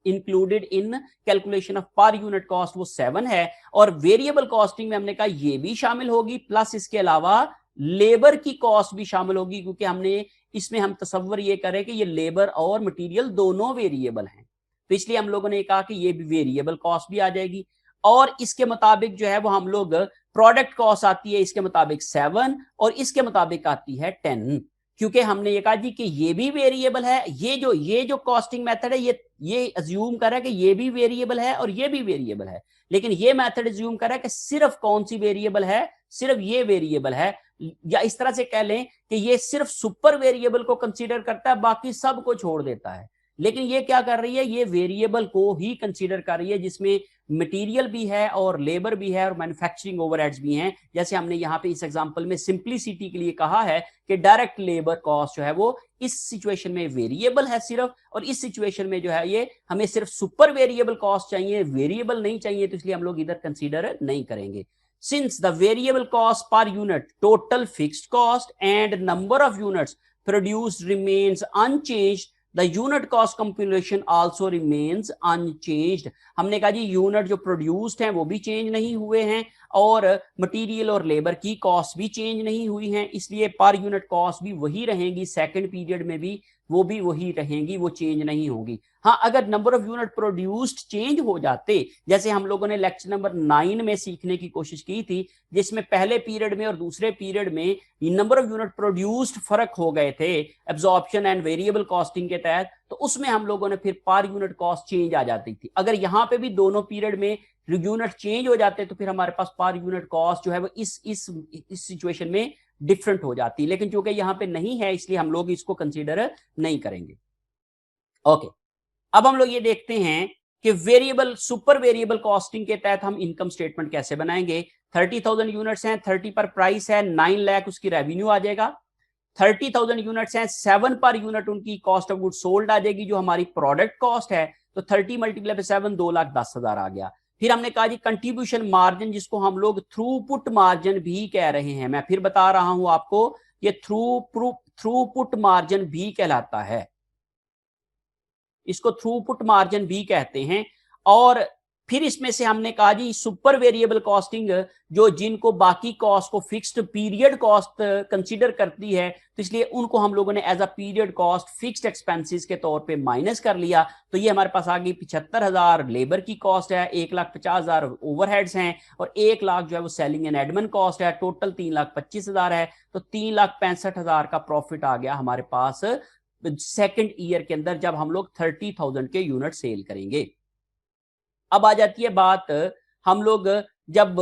included in calculation of per unit cost, वो 7 है। और वेरिएबल कॉस्टिंग में हमने कहा ये भी शामिल होगी, प्लस इसके अलावा लेबर की कॉस्ट भी शामिल होगी, क्योंकि हमने इसमें हम तसव्वुर ये करें कि ये लेबर और मटेरियल दोनों वेरिएबल हैं, तो इसलिए हम लोगों ने कहा कि ये भी वेरिएबल कॉस्ट भी आ जाएगी। और इसके मुताबिक जो है वो हम लोग प्रोडक्ट कॉस्ट आती है इसके मुताबिक 7 और इसके मुताबिक आती है 10, क्योंकि हमने ये कहा जी कि ये भी वेरिएबल है। ये जो कॉस्टिंग मेथड है ये अज्यूम कर रहा है कि ये भी वेरिएबल है और ये भी वेरिएबल है, लेकिन ये मेथड अज्यूम कर रहा है कि सिर्फ कौन सी वेरिएबल है, सिर्फ ये वेरिएबल है। या इस तरह से कह लें कि ये सिर्फ सुपर वेरिएबल को कंसीडर करता है, बाकी सब को छोड़ देता है। लेकिन ये क्या कर रही है, ये वेरिएबल को ही कंसीडर कर रही है जिसमें मटेरियल भी है और लेबर भी है और मैन्युफैक्चरिंग ओवरहेड्स भी हैं। जैसे हमने यहाँ पे इस एग्जांपल में सिंपलिसिटी के लिए कहा है कि डायरेक्ट लेबर कॉस्ट जो है वो इस सिचुएशन में वेरिएबल है सिर्फ, और इस सिचुएशन में जो है ये हमें सिर्फ सुपर वेरिएबल कॉस्ट चाहिए, वेरिएबल नहीं चाहिए, तो इसलिए हम लोग इधर कंसीडर नहीं करेंगे। Since the variable cost per unit, total fixed cost and number of units produced remains unchanged, the unit cost computation also remains unchanged। हमने कहा जी यूनिट जो प्रोड्यूस्ड हैं वो भी चेंज नहीं हुए हैं और मटेरियल और लेबर की कॉस्ट भी चेंज नहीं हुई हैं, इसलिए पर यूनिट कॉस्ट भी वही रहेंगी, सेकंड पीरियड में भी वो भी वही रहेंगी, वो चेंज नहीं होगी। हाँ, अगर number of unit produced change हो जाते, जैसे हम लोगों ने लेक्चर नंबर 9 में सीखने की कोशिश की थी, जिसमें पहले पीरियड में और दूसरे पीरियड में नंबर ऑफ यूनिट प्रोड्यूस्ड फर्क हो गए थे एब्जॉर्प्शन एंड वेरिएबल कॉस्टिंग के तहत, तो उसमें हम लोगों ने फिर पर यूनिट कॉस्ट चेंज आ जाती थी। अगर यहाँ पे भी दोनों पीरियड में यूनिट चेंज हो जाते तो फिर हमारे पास पर यूनिट कॉस्ट जो है वो इस सिचुएशन में डिफरेंट हो जाती है, लेकिन चूंकि यहाँ पे नहीं है इसलिए हम लोग इसको कंसीडर नहीं करेंगे। ओके, अब हम लोग ये देखते हैं कि वेरिएबल सुपर वेरिएबल कॉस्टिंग के तहत हम इनकम स्टेटमेंट कैसे बनाएंगे। 30,000 यूनिट्स हैं, 30 पर प्राइस है, 9 लाख उसकी रेवेन्यू आ जाएगा। 30,000 यूनिट्स हैं, 7 पर यूनिट उनकी कॉस्ट ऑफ गुड सोल्ड आ जाएगी जो हमारी प्रोडक्ट कॉस्ट है, तो 30 मल्टीप्लाई बाय 7 2,10,000 आ गया। फिर हमने कहा जी कंट्रीब्यूशन मार्जिन, जिसको हम लोग थ्रूपुट मार्जिन भी कह रहे हैं, मैं फिर बता रहा हूं आपको, ये थ्रूपुट मार्जिन भी कहलाता है, इसको थ्रूपुट मार्जिन भी कहते हैं। और फिर इसमें से हमने कहा जी सुपर वेरिएबल कॉस्टिंग जो जिनको बाकी कॉस्ट को फिक्स्ड पीरियड कॉस्ट कंसीडर करती है, तो इसलिए उनको हम लोगों ने as a period cost fixed expenses के तौर पे माइनस कर लिया। तो ये हमारे पास आ गई 75,000 लेबर की कॉस्ट है, 1,50,000 ओवरहेड्स हैं और 1 लाख जो है वो सेलिंग एंड एडमिन कॉस्ट है, टोटल 3,25,000 है। तो 3,65,000 का प्रॉफिट आ गया हमारे पास सेकेंड ईयर के अंदर जब हम लोग 30,000 के यूनिट सेल करेंगे। अब आ जाती है बात, हम लोग जब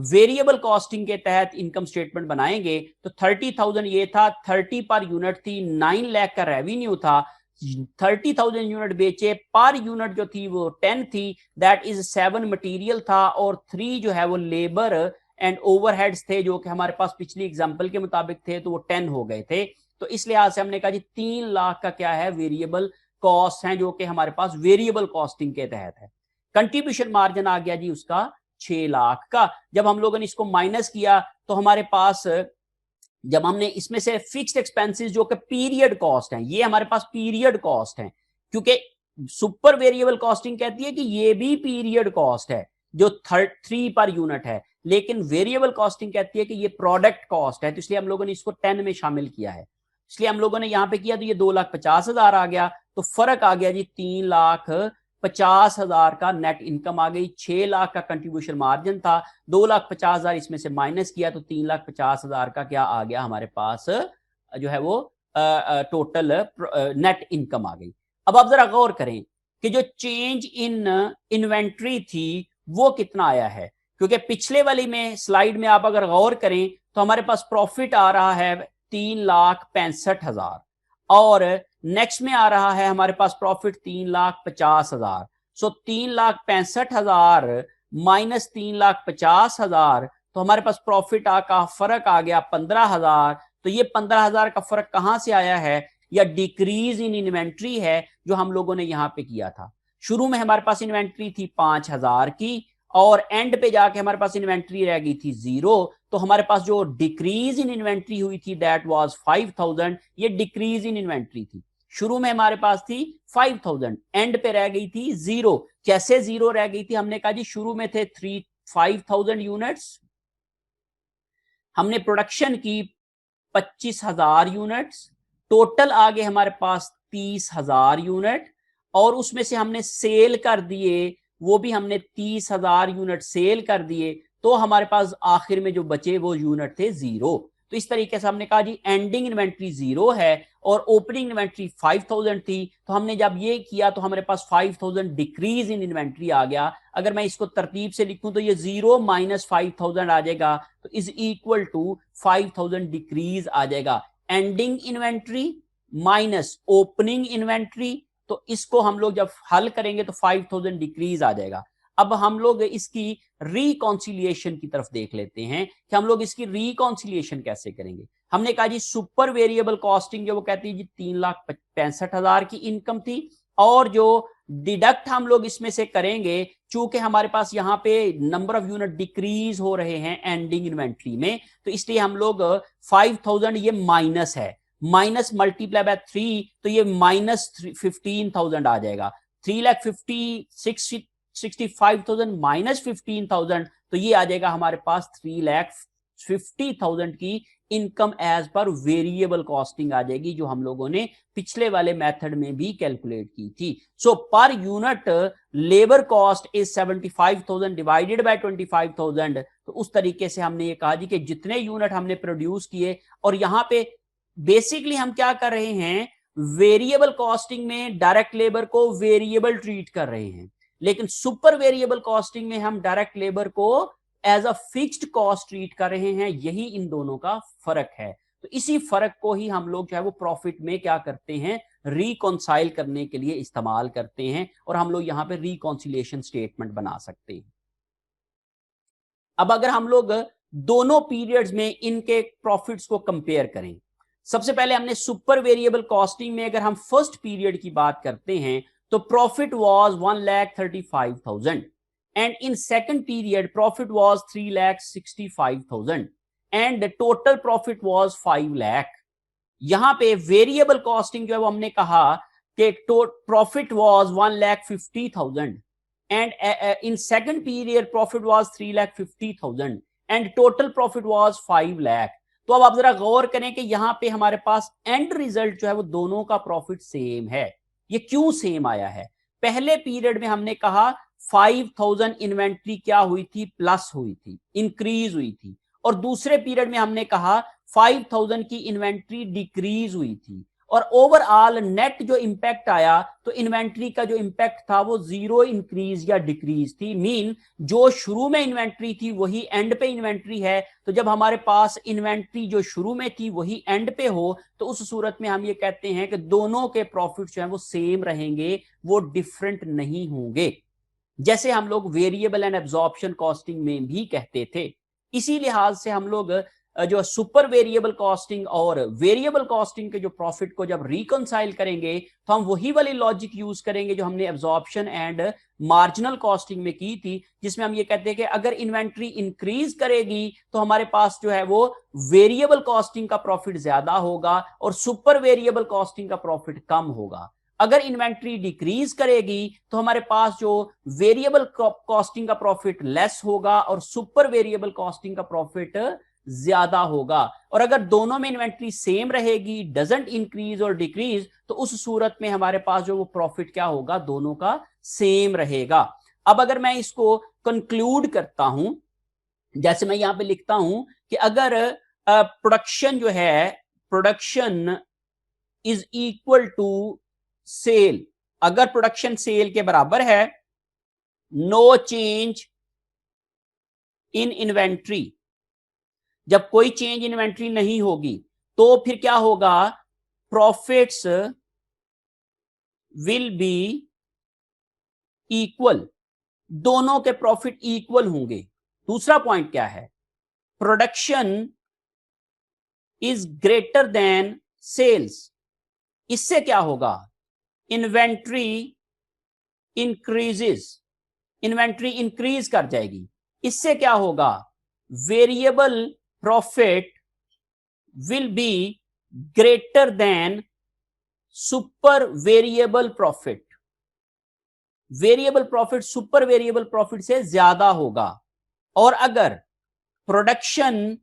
वेरिएबल कॉस्टिंग के तहत इनकम स्टेटमेंट बनाएंगे तो 30,000 ये था, 30 पर यूनिट थी, 9 लाख का रेवेन्यू था, 30,000 यूनिट बेचे, पर यूनिट जो थी वो 10 थी, दैट इज 7 मटेरियल था और 3 जो है वो लेबर एंड ओवरहेड्स थे जो कि हमारे पास पिछली एग्जांपल के मुताबिक थे, तो वो 10 हो गए थे। तो इस लिहाज से हमने कहा जी 3 लाख का क्या है वेरिएबल कॉस्ट है जो कि हमारे पास वेरिएबल कॉस्टिंग के तहत है। कंट्रीब्यूशन मार्जिन आ गया जी उसका 6 लाख का। जब हम लोगों ने इसको माइनस किया तो हमारे पास, जब हमने इसमें से फिक्स्ड एक्सपेंसेस जो कि पीरियड कॉस्ट है, ये हमारे पास पीरियड कॉस्ट है, क्योंकि सुपर वेरिएबल कॉस्टिंग कहती है कि ये भी पीरियड कॉस्ट है जो 3 पर यूनिट है, लेकिन वेरिएबल कॉस्टिंग कहती है कि ये प्रोडक्ट कॉस्ट है, तो इसलिए हम लोगों ने इसको 10 में शामिल किया है। इसलिए हम लोगों ने यहां पे किया तो ये 2,50,000 आ गया, तो फर्क आ गया जी 3,50,000 का नेट इनकम आ गई। 6 लाख का कंट्रीब्यूशन मार्जिन था, 2,50,000 इसमें से माइनस किया तो 3,50,000 का क्या आ गया हमारे पास जो है वो टोटल नेट इनकम आ गई। अब आप जरा गौर करें कि जो चेंज इन इन्वेंट्री थी वो कितना आया है, क्योंकि पिछले वाली में स्लाइड में आप अगर गौर करें तो हमारे पास प्रॉफिट आ रहा है 3,65,000 और नेक्स्ट में आ रहा है हमारे पास प्रॉफिट 3,50,000। सो 3,65,000 माइनस 3,50,000, तो हमारे पास प्रॉफिट का फर्क आ गया 15,000। तो ये 15,000 का फर्क कहां से आया है, या डिक्रीज इन इन्वेंट्री है जो हम लोगों ने यहां पे किया था। शुरू में हमारे पास इन्वेंट्री थी 5,000 की और एंड पे जाके हमारे पास इन्वेंट्री रह गई थी 0, तो हमारे पास जो डिक्रीज इन इन्वेंट्री हुई थी दैट वाज 5000, ये डिक्रीज इन इन्वेंट्री थी। शुरू में हमारे पास थी 5000, एंड पे रह गई थी 0। कैसे 0 रह गई थी? हमने कहा जी शुरू में थे 5000 यूनिट्स, हमने प्रोडक्शन की 25,000 यूनिट्स, टोटल आ गए हमारे पास 30,000 यूनिट, और उसमें से हमने सेल कर दिए, वो भी हमने 30,000 यूनिट सेल कर दिए, तो हमारे पास आखिर में जो बचे वो यूनिट थे 0। तो इस तरीके से हमने कहा जी एंडिंग इन्वेंट्री 0 है और ओपनिंग इन्वेंट्री 5000 थी। तो हमने जब ये किया तो हमारे पास 5000 डिक्रीज इन इन्वेंट्री आ गया। अगर मैं इसको तरतीब से लिखूं तो ये 0 माइनस 5000 आ जाएगा, तो इज इक्वल टू 5000 डिक्रीज आ जाएगा। Ending inventory minus opening inventory, तो इसको हम लोग जब हल करेंगे तो 5000 डिक्रीज आ जाएगा। अब हम लोग इसकी रिकॉन्सिलिएशन की तरफ देख लेते हैं कि हम लोग इसकी रिकॉन्सिलिएशन कैसे करेंगे। हमने कहा जी सुपर वेरिएबल कॉस्टिंग जो वो कहती है जी 3,65,000 की इनकम थी, और जो डिडक्ट हम लोग इसमें से करेंगे, चूंकि हमारे पास यहाँ पे नंबर ऑफ यूनिट डिक्रीज हो रहे हैं एंडिंग इन्वेंट्री में, तो इसलिए हम लोग 5000 ये माइनस है, माइनस मल्टीप्लाई बाय 3, तो ये माइनस 15,000 आ जाएगा। 3,65,000 माइनस 15,000, तो ये आ जाएगा हमारे पास 3,50,000 की income as per variable costing आ जाएगी, जो हम लोगों ने पिछले वाले मेथड में भी कैलकुलेट की थी। So per unit labour cost is 75,000 divided by 25,000। तो उस तरीके से हमने ये कहा जी कि जितने यूनिट हमने प्रोड्यूस किए, और यहां पे बेसिकली हम क्या कर रहे हैं, वेरिएबल कॉस्टिंग में डायरेक्ट लेबर को वेरिएबल ट्रीट कर रहे हैं, लेकिन सुपर वेरिएबल कॉस्टिंग में हम डायरेक्ट लेबर को as a fixed cost treat कर रहे हैं। यही इन दोनों का फर्क है। तो इसी फर्क को ही हम लोग जो है वो प्रॉफिट में क्या करते हैं, रिकॉन्साइल करने के लिए इस्तेमाल करते हैं, और हम लोग यहां पे रिकॉन्सिलिएशन स्टेटमेंट बना सकते हैं। अब अगर हम लोग दोनों पीरियड्स में इनके प्रॉफिट्स को कंपेयर करें, सबसे पहले हमने सुपर वेरिएबल कॉस्टिंग में अगर हम फर्स्ट पीरियड की बात करते हैं तो profit was 1,35,000, and in second period profit was 3,65,000 and the total profit was 5 lakh। यहां पे वेरिएबल कॉस्टिंग जो है वो हमने कहा कि profit was 1,50,000 and in second period profit was 3,50,000 and total profit was 5 lakh। तो अब आप जरा गौर करें कि यहां पे हमारे पास एंड रिजल्ट जो है वो दोनों का प्रॉफिट सेम है। ये क्यों सेम आया है? पहले पीरियड में हमने कहा 5,000 इन्वेंट्री क्या हुई थी, प्लस हुई थी, इंक्रीज हुई थी, और दूसरे पीरियड में हमने कहा 5,000 की इन्वेंट्री डिक्रीज हुई थी, और ओवरऑल नेट जो इंपैक्ट आया तो इन्वेंट्री का जो इंपैक्ट था वो 0 इंक्रीज या डिक्रीज थी। मीन जो शुरू में इन्वेंट्री थी वही एंड पे इन्वेंट्री है। तो जब हमारे पास इन्वेंट्री जो शुरू में थी वही एंड पे हो, तो उस सूरत में हम ये कहते हैं कि दोनों के प्रॉफिट जो है वो सेम रहेंगे, वो डिफरेंट नहीं होंगे, जैसे हम लोग वेरिएबल एंड एब्जॉर्प्शन कॉस्टिंग में भी कहते थे। इसी लिहाज से हम लोग जो सुपर वेरिएबल कॉस्टिंग और वेरिएबल कॉस्टिंग के जो प्रॉफिट को जब रिकंसाइल करेंगे तो हम वही वाली लॉजिक यूज करेंगे जो हमने एब्जॉर्प्शन एंड मार्जिनल कॉस्टिंग में की थी, जिसमें हम ये कहते हैं कि अगर इन्वेंट्री इंक्रीज करेगी तो हमारे पास जो है वो वेरिएबल कॉस्टिंग का प्रॉफिट ज्यादा होगा और सुपर वेरिएबल कॉस्टिंग का प्रॉफिट कम होगा। अगर इन्वेंट्री डिक्रीज करेगी तो हमारे पास जो वेरिएबल कॉस्टिंग का प्रॉफिट लेस होगा और सुपर वेरिएबल कॉस्टिंग का प्रॉफिट ज्यादा होगा। और अगर दोनों में इन्वेंट्री सेम रहेगी, डजंट इंक्रीज और डिक्रीज, तो उस सूरत में हमारे पास जो वो प्रॉफिट क्या होगा, दोनों का सेम रहेगा। अब अगर मैं इसको कंक्लूड करता हूं, जैसे मैं यहां पे लिखता हूं कि अगर प्रोडक्शन जो है, production is equal to sale, अगर प्रोडक्शन सेल के बराबर है, नो चेंज इन इन्वेंट्री, जब कोई चेंज इन्वेंट्री नहीं होगी तो फिर क्या होगा, प्रॉफिट्स विल बी इक्वल, दोनों के प्रॉफिट इक्वल होंगे। दूसरा पॉइंट क्या है, production is greater than sales, इससे क्या होगा, इन्वेंट्री इंक्रीजेस, इन्वेंट्री इंक्रीज कर जाएगी, इससे क्या होगा, variable profit will be greater than super variable profit. Variable profit super variable profit से ज्यादा होगा, और अगर प्रोडक्शन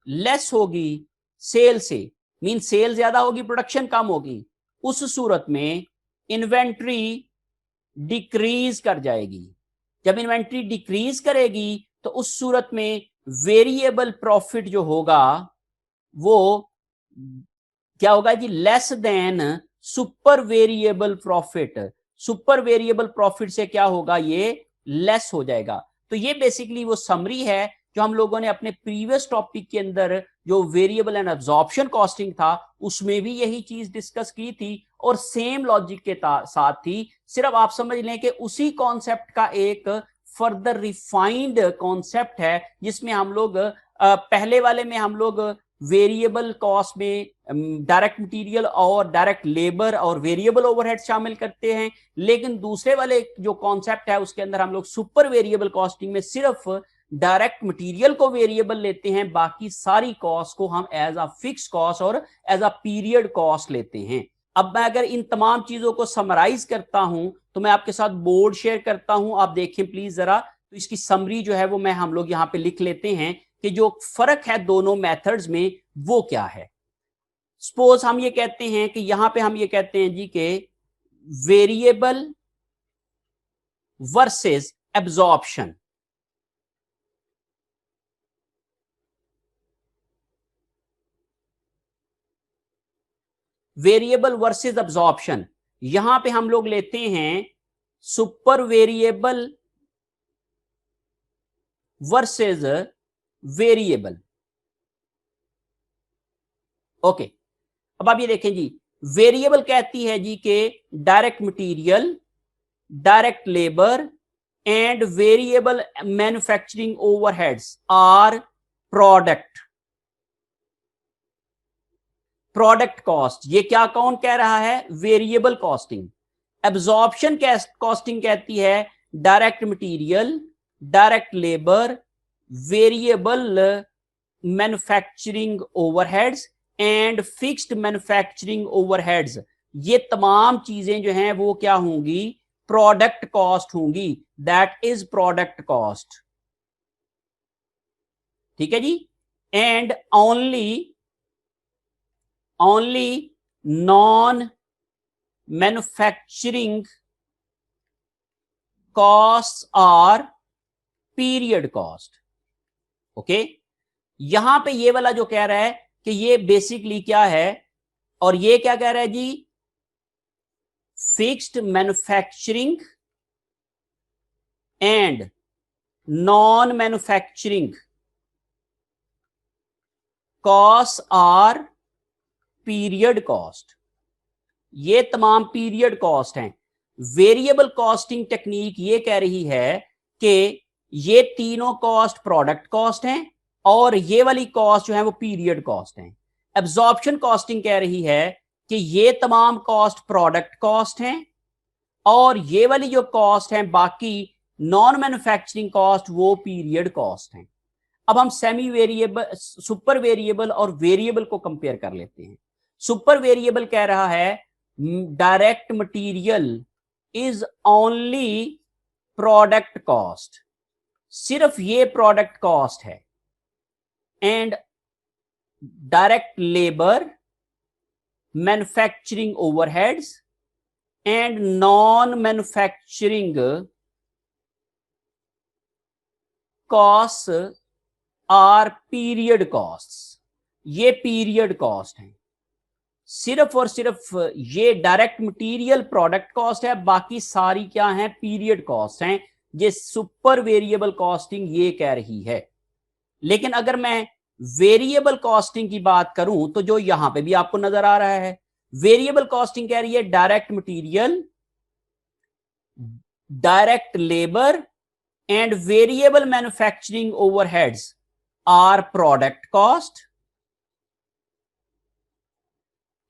लेस होगी सेल से, मीन सेल ज्यादा होगी प्रोडक्शन कम होगी, उस सूरत में इन्वेंट्री डिक्रीज कर जाएगी। जब इन्वेंट्री डिक्रीज करेगी तो उस सूरत में वेरिएबल प्रॉफिट जो होगा वो क्या होगा जी, less than super variable profit. Super variable profit से क्या होगा, ये लेस हो जाएगा। तो ये बेसिकली वो समरी है जो हम लोगों ने अपने प्रीवियस टॉपिक के अंदर जो वेरिएबल एंड अब्जॉर्प्शन कॉस्टिंग था उसमें भी यही चीज डिस्कस की थी, और सेम लॉजिक के साथ थी। सिर्फ आप समझ लें कि उसी कॉन्सेप्ट का एक फर्दर रिफाइंड कॉन्सेप्ट है, जिसमें हम लोग पहले वाले में हम लोग वेरिएबल कॉस्ट में डायरेक्ट मटेरियल और डायरेक्ट लेबर और वेरिएबल ओवरहेड शामिल करते हैं, लेकिन दूसरे वाले जो कॉन्सेप्ट है उसके अंदर हम लोग सुपर वेरिएबल कॉस्टिंग में सिर्फ डायरेक्ट मटेरियल को वेरिएबल लेते हैं, बाकी सारी कॉस्ट को हम एज अ फिक्स कॉस्ट और एज अ पीरियड कॉस्ट लेते हैं। अब मैं अगर इन तमाम चीजों को समराइज करता हूं तो मैं आपके साथ बोर्ड शेयर करता हूं, आप देखें प्लीज जरा। तो इसकी समरी जो है वो मैं हम लोग यहां पे लिख लेते हैं कि जो फर्क है दोनों मेथड्स में वो क्या है। सपोज हम ये कहते हैं कि यहां पे हम ये कहते हैं जी के variable versus absorption. Variable versus absorption, यहां पे हम लोग लेते हैं super variable versus variable. Okay, अब आप ये देखें जी, वेरिएबल कहती है जी के direct material, direct labour and variable manufacturing overheads are product cost. ये क्या कौन कह रहा है, वेरिएबल कॉस्टिंग। एब्जॉर्प्शन कॉस्टिंग कहती है direct material, direct labour, variable manufacturing overheads and fixed manufacturing overheads. ये तमाम चीजें जो हैं वो क्या होंगी, प्रोडक्ट कॉस्ट होंगी। दैट इज प्रोडक्ट कॉस्ट, ठीक है जी। And only non manufacturing cost are period cost. Okay, यहां पे ये वाला जो कह रहा है कि ये बेसिकली क्या है, और ये क्या कह रहा है जी, fixed manufacturing and non manufacturing cost are period cost. ये तमाम पीरियड कॉस्ट हैं। वेरिएबल कॉस्टिंग टेक्निक ये कह रही है कि ये तीनों कॉस्ट प्रोडक्ट कॉस्ट हैं और ये वाली कॉस्ट जो है वो पीरियड कॉस्ट हैं। एब्जॉर्प्शन कॉस्टिंग कह रही है कि ये तमाम कॉस्ट प्रोडक्ट कॉस्ट हैं और ये वाली जो कॉस्ट हैं बाकी नॉन मैन्युफैक्चरिंग कॉस्ट वो पीरियड कॉस्ट हैं। अब हम सेमी वेरिएबल, सुपर वेरिएबल और वेरिएबल को कंपेयर कर लेते हैं। सुपर वेरिएबल कह रहा है direct material is only product cost, सिर्फ ये प्रोडक्ट कॉस्ट है। And direct labour, manufacturing overheads and non manufacturing cost are period cost. ये पीरियड कॉस्ट है। सिर्फ और सिर्फ ये डायरेक्ट मटेरियल प्रोडक्ट कॉस्ट है, बाकी सारी क्या है, पीरियड कॉस्ट हैं। ये सुपर वेरिएबल कॉस्टिंग ये कह रही है। लेकिन अगर मैं वेरिएबल कॉस्टिंग की बात करूं तो जो यहां पे भी आपको नजर आ रहा है, वेरिएबल कॉस्टिंग कह रही है direct material, direct labour and variable manufacturing overheads are product cost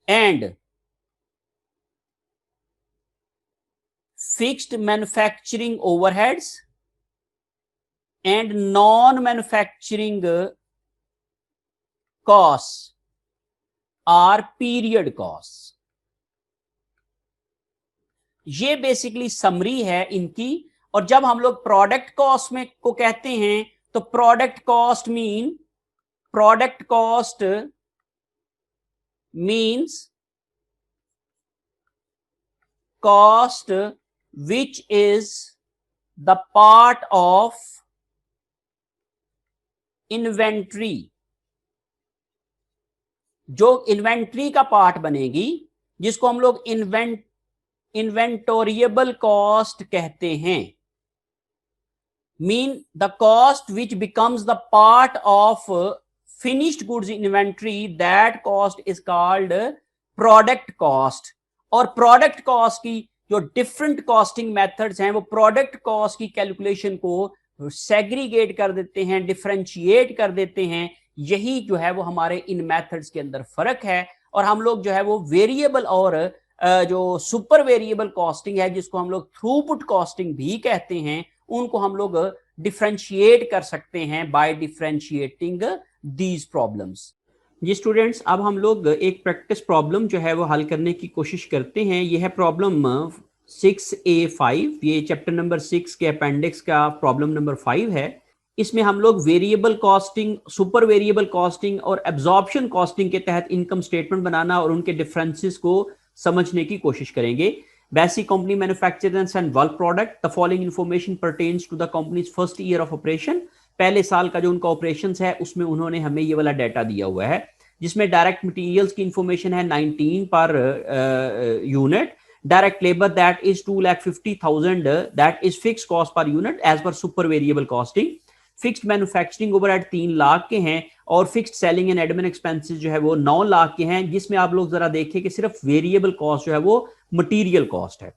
and fixed manufacturing overheads and non-manufacturing costs are period costs। ये बेसिकली समरी है इनकी। और जब हम लोग प्रोडक्ट कॉस्ट में को कहते हैं तो product cost means cost which is the part of inventory, जो इन्वेंट्री का पार्ट बनेगी, जिसको हम लोग इन्वेंटोरिएबल कॉस्ट कहते हैं। Mean the cost which becomes the part of finished goods inventory, that cost is called product cost. और प्रोडक्ट कॉस्ट की जो डिफरेंट कॉस्टिंग मेथड्स हैं, वो प्रोडक्ट कॉस्ट की कैलकुलेशन को सेग्रीगेट कर देते हैं, डिफरेंशिएट कर देते हैं। यही जो है वो हमारे इन मेथड्स के अंदर फर्क है। और हम लोग जो है वो वेरिएबल और जो सुपर वेरिएबल कॉस्टिंग है, जिसको हम लोग थ्रूपुट कॉस्टिंग भी कहते हैं, उनको हम लोग डिफरेंशिएट कर सकते हैं बाय डिफरेंशिएटिंग दीज प्रॉब्लम्स। जी स्टूडेंट्स, अब हम लोग एक प्रैक्टिस प्रॉब्लम जो है वो हल करने की कोशिश करते हैं। यह है प्रॉब्लम 6A5, ये चैप्टर नंबर 6 के अपेंडिक्स का प्रॉब्लम नंबर 5 है। इसमें हम लोग variable costing, super variable costing और एब्जॉर्प्शन कॉस्टिंग के तहत इनकम स्टेटमेंट बनाना और उनके डिफरेंसेस को समझने की कोशिश करेंगे। Basic company manufacturers and bulk product, the following information pertains to the company's first year of operation. पहले साल का जो उनका ऑपरेशन है उसमें उन्होंने हमें ये वाला डाटा दिया हुआ है, जिसमें डायरेक्ट मटेरियल्स की इंफॉर्मेशन है 19 per unit. Direct labour that is 2,50,000, that is fix cost per unit as per super variable costing. Fixed manufacturing overhead 3 lakh के हैं और fixed selling and admin expenses जो है वो 9 लाख के हैं, जिसमें आप लोग जरा देखें कि सिर्फ वेरिएबल कॉस्ट जो है वो मटेरियल कॉस्ट है।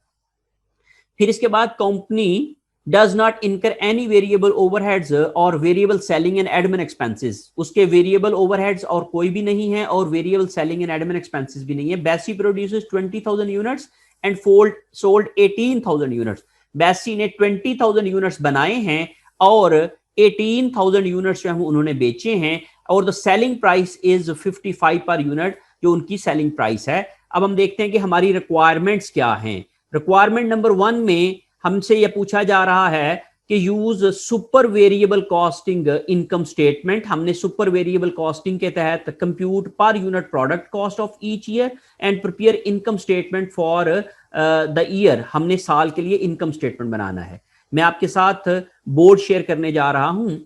फिर इसके बाद कंपनी डज नॉट इनकर एनी वेरिएबल ओवरहेड्स और variable selling and admin expenses, उसके वेरिएबल ओवरहेड्स और कोई भी नहीं है और variable selling and admin expenses भी नहीं है। बैसी produces 20,000 units and sold 18,000 units. बैसी ने 20,000 यूनिट्स बनाए हैं और 18,000 यूनिट्स जो है उन्होंने बेचे हैं, और the selling price is 55 per unit, जो उनकी सेलिंग प्राइस है। अब हम देखते हैं कि हमारी रिक्वायरमेंट्स क्या हैं। रिक्वायरमेंट नंबर 1 में हमसे यह पूछा जा रहा है कि use super variable costing income statement. हमने सुपर वेरिएबल कॉस्टिंग के तहत compute per unit product cost of each year and prepare income statement for the year. हमने साल के लिए इनकम स्टेटमेंट बनाना है। मैं आपके साथ बोर्ड शेयर करने जा रहा हूं,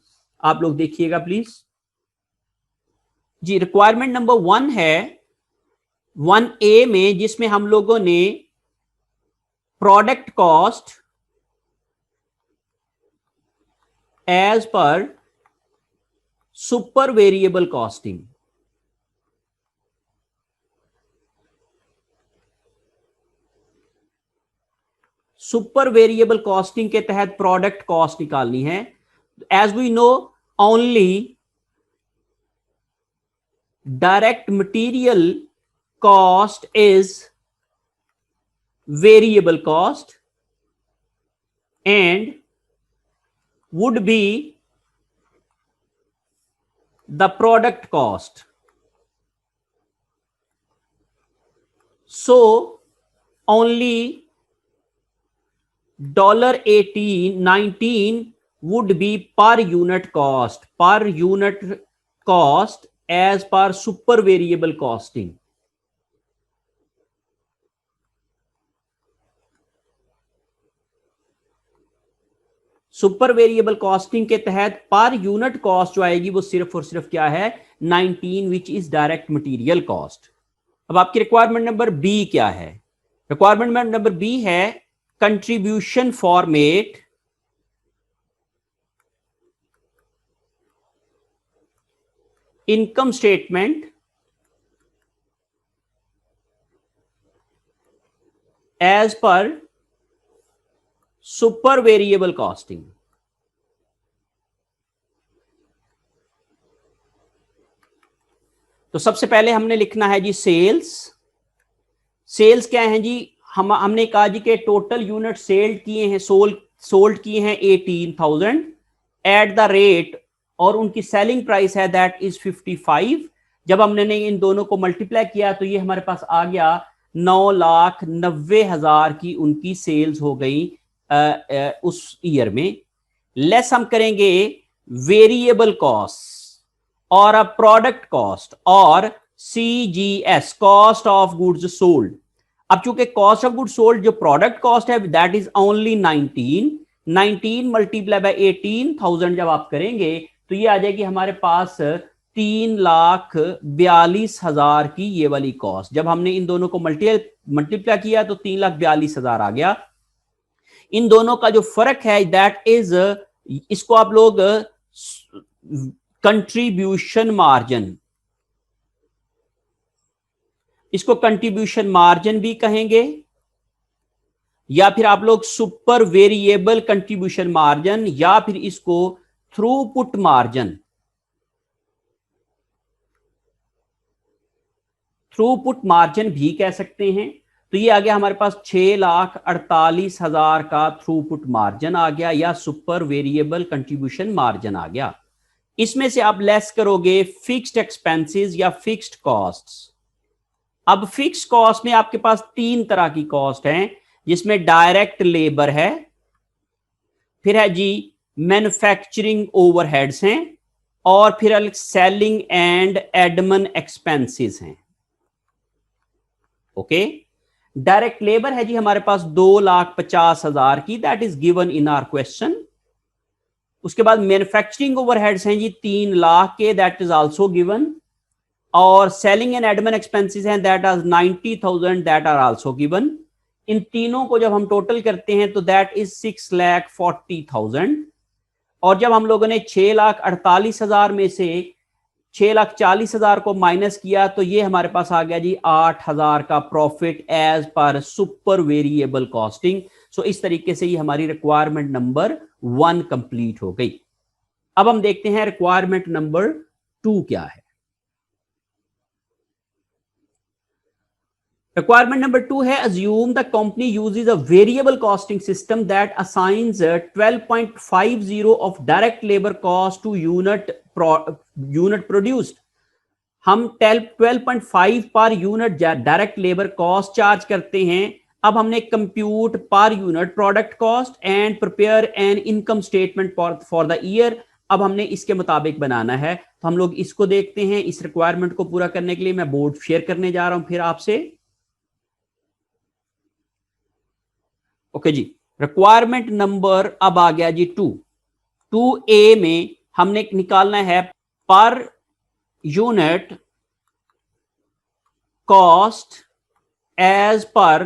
आप लोग देखिएगा प्लीज। जी, रिक्वायरमेंट नंबर 1 है 1A में, जिसमें हम लोगों ने product cost as per super variable costing. Super variable costing के तहत प्रोडक्ट कॉस्ट निकालनी है। As we know, only direct material cost is variable cost and would be the product cost. So only $19 would be per unit cost as per super variable costing. Super variable costing के तहत पर यूनिट कॉस्ट जो आएगी वो सिर्फ और सिर्फ क्या है, 19, which is direct material cost. अब आपकी रिक्वायरमेंट नंबर बी क्या है? रिक्वायरमेंट नंबर बी है contribution format income statement as per super variable costing. तो सबसे पहले हमने लिखना है जी सेल्स। सेल्स क्या है जी? हमने कहा जी के टोटल यूनिट सेल्ड किए हैं, सोल्ड किए हैं 18,000 एट द रेट, और उनकी सेलिंग प्राइस है दैट इज 55। जब हमने इन दोनों को मल्टीप्लाई किया तो ये हमारे पास आ गया 9,90,000 की उनकी सेल्स हो गई उस ईयर में। लेस हम करेंगे वेरिएबल कॉस्ट और अ प्रोडक्ट कॉस्ट और CGS cost of goods sold. अब चूंकि कॉस्ट ऑफ गुड्स सोल्ड जो प्रोडक्ट कॉस्ट है that is only 19 multiply by 18,000 जब आप करेंगे तो ये आ जाएगी हमारे पास 3,42,000 की ये वाली कॉस्ट। जब हमने इन दोनों को मल्टीप्लाई किया तो 3,42,000 आ गया। इन दोनों का जो फर्क है दैट इज, इसको आप लोग कंट्रीब्यूशन मार्जिन, इसको कंट्रीब्यूशन मार्जिन भी कहेंगे या फिर आप लोग सुपर वेरिएबल कंट्रीब्यूशन मार्जिन या फिर इसको थ्रूपुट मार्जिन, थ्रूपुट मार्जिन भी कह सकते हैं। तो ये आ गया हमारे पास 6,48,000 का थ्रूपुट मार्जिन आ गया या सुपर वेरिएबल कंट्रीब्यूशन मार्जिन आ गया। इसमें से आप लेस करोगे फिक्स्ड एक्सपेंसेस या फिक्स्ड कॉस्ट्स। अब फिक्स कॉस्ट में आपके पास 3 तरह की कॉस्ट हैं, जिसमें डायरेक्ट लेबर है, फिर है जी मैन्युफैक्चरिंग ओवरहेड्स हैं और फिर सेलिंग एंड एडमिन एक्सपेंसेस हैं। ओके, डायरेक्ट लेबर है जी हमारे पास 2,50,000 की, that is given in our question. उसके बाद मैन्युफैक्चरिंग ओवरहेड्स हैं जी 3 लाख के, दैट इज आल्सो गिवन। और सेलिंग एंड एडमिन एक्सपेंसेस हैं that are 90,000, that are also given. इन तीनों को जब हम टोटल करते हैं तो दैट इज 6,40,000। और जब हम लोगों ने 6,48,000 में से 6,40,000 को माइनस किया तो ये हमारे पास आ गया जी 8,000 का profit as per super variable costing. So इस तरीके से ये हमारी रिक्वायरमेंट नंबर 1 कंप्लीट हो गई। अब हम देखते हैं रिक्वायरमेंट नंबर 2 क्या है। Requirement number 2 है assume the company uses a variable costing system that assigns 12.50 of direct labor cost to unit produced। हम 12.5 पर unit direct labour cost charge करते हैं। अब हमने compute per unit product cost and prepare an income statement for the year. अब हमने इसके मुताबिक बनाना है, तो हम लोग इसको देखते हैं। इस रिक्वायरमेंट को पूरा करने के लिए मैं बोर्ड शेयर करने जा रहा हूं फिर आपसे। ओके जी, रिक्वायरमेंट नंबर अब आ गया जी 2A में हमने निकालना है per unit cost as per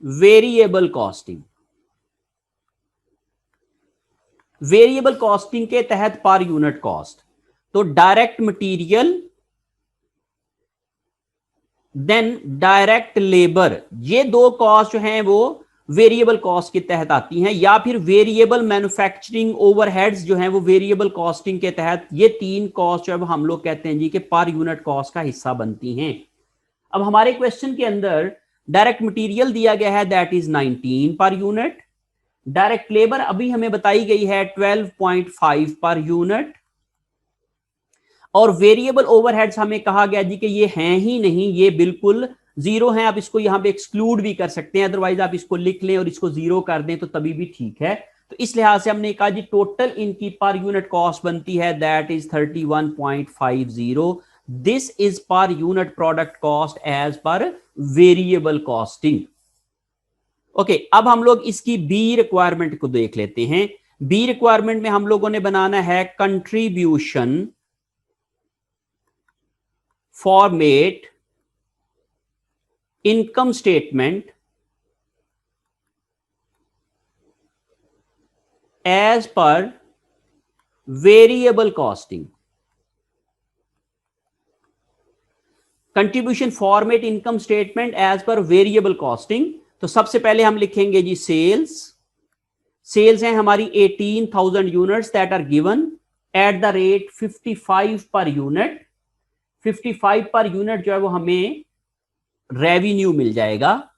variable costing. Variable costing के तहत पर यूनिट कॉस्ट, तो direct material then direct labour, ये 2 कॉस्ट जो हैं वो वेरिएबल कॉस्ट के तहत आती हैं, या फिर वेरिएबल मैन्युफैक्चरिंग ओवरहेड्स जो हैं वो वेरिएबल कॉस्टिंग के तहत, ये 3 कॉस्ट जो है हम लोग कहते हैं जी कि पर यूनिट कॉस्ट का हिस्सा बनती हैं। अब हमारे क्वेश्चन के अंदर डायरेक्ट मटेरियल दिया गया है that is 19 per unit, direct labour अभी हमें बताई गई है 12.5 पर यूनिट, और वेरिएबल ओवरहेड्स हमें कहा गया जी कि ये हैं ही नहीं, ये बिल्कुल जीरो हैं। आप इसको यहां पे एक्सक्लूड भी कर सकते हैं, अदरवाइज आप इसको लिख लें और इसको जीरो कर दें तो तभी भी ठीक है। तो इस लिहाज से हमने कहा जी टोटल इनकी पर यूनिट कॉस्ट बनती है that is 31.50। This is per unit product cost as per variable costing. Okay, अब हम लोग इसकी बी रिक्वायरमेंट को देख लेते हैं। बी रिक्वायरमेंट में हम लोगों ने बनाना है contribution format income statement as per variable costing. Contribution format income statement as per variable costing. तो सबसे पहले हम लिखेंगे जी सेल्स हैं हमारी 18,000 units that are given at the rate 55 per unit. 55 per unit जो है वो हमें रेवेन्यू मिल जाएगा।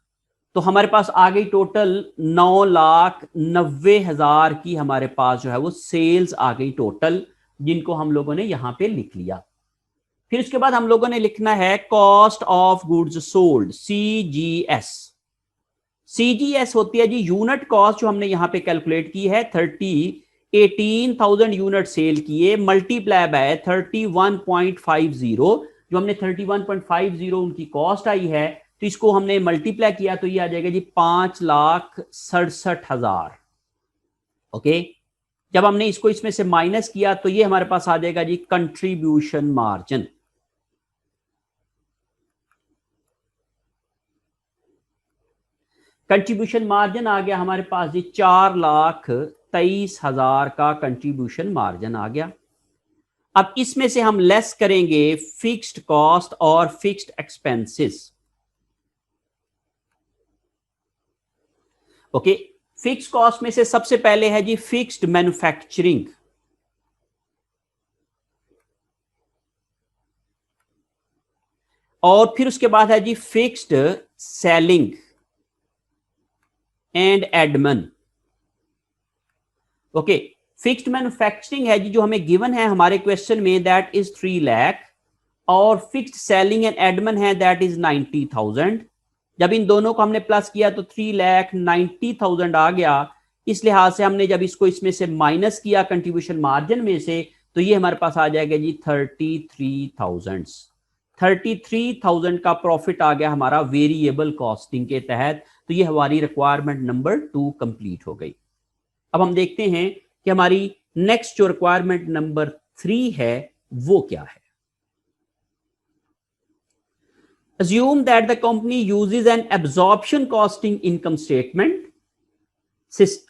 तो हमारे पास आ गई टोटल 9,90,000 की हमारे पास जो है वो सेल्स आ गई टोटल, जिनको हम लोगों ने यहां पे लिख लिया। फिर उसके बाद हम लोगों ने लिखना है cost of goods sold, CGS। CGS होती है जी यूनिट कॉस्ट, जो हमने यहां पे कैलकुलेट की है 18,000 यूनिट सेल किए, मल्टीप्लाई बाय 31.50, जो हमने 31.50 उनकी कॉस्ट आई है, तो इसको हमने मल्टीप्लाई किया तो ये आ जाएगा जी 5,67,000। ओके, जब हमने इसको इसमें से माइनस किया तो ये हमारे पास आ जाएगा जी कंट्रीब्यूशन मार्जिन। कंट्रीब्यूशन मार्जिन आ गया हमारे पास जी 4,23,000 का कंट्रीब्यूशन मार्जिन आ गया। अब इसमें से हम लेस करेंगे फिक्स्ड कॉस्ट और fixed expenses. Okay, fix cost में से सबसे पहले है जी फिक्स्ड मैन्युफैक्चरिंग, और फिर उसके बाद है जी fixed selling and admin. Okay, fixed manufacturing है जी जो हमें गिवन है हमारे क्वेश्चन में, दैट इज 3 लाख, और फिक्स्ड सेलिंग एंड एडमिन है दैट इज 90,000। जब इन दोनों को हमने प्लस किया तो 3,90,000 आ गया। इस लिहाज से हमने जब इसको इसमें से माइनस किया कंट्रीब्यूशन मार्जिन में से, तो ये हमारे पास आ जाएगा जी 33,000 का प्रॉफिट आ गया हमारा वेरिएबल कॉस्टिंग के तहत। तो ये हमारी रिक्वायरमेंट नंबर 2 कंप्लीट हो गई। अब हम देखते हैं कि हमारी नेक्स्ट जो रिक्वायरमेंट नंबर 3 है वो क्या है। Assume that the company uses an absorption costing income statement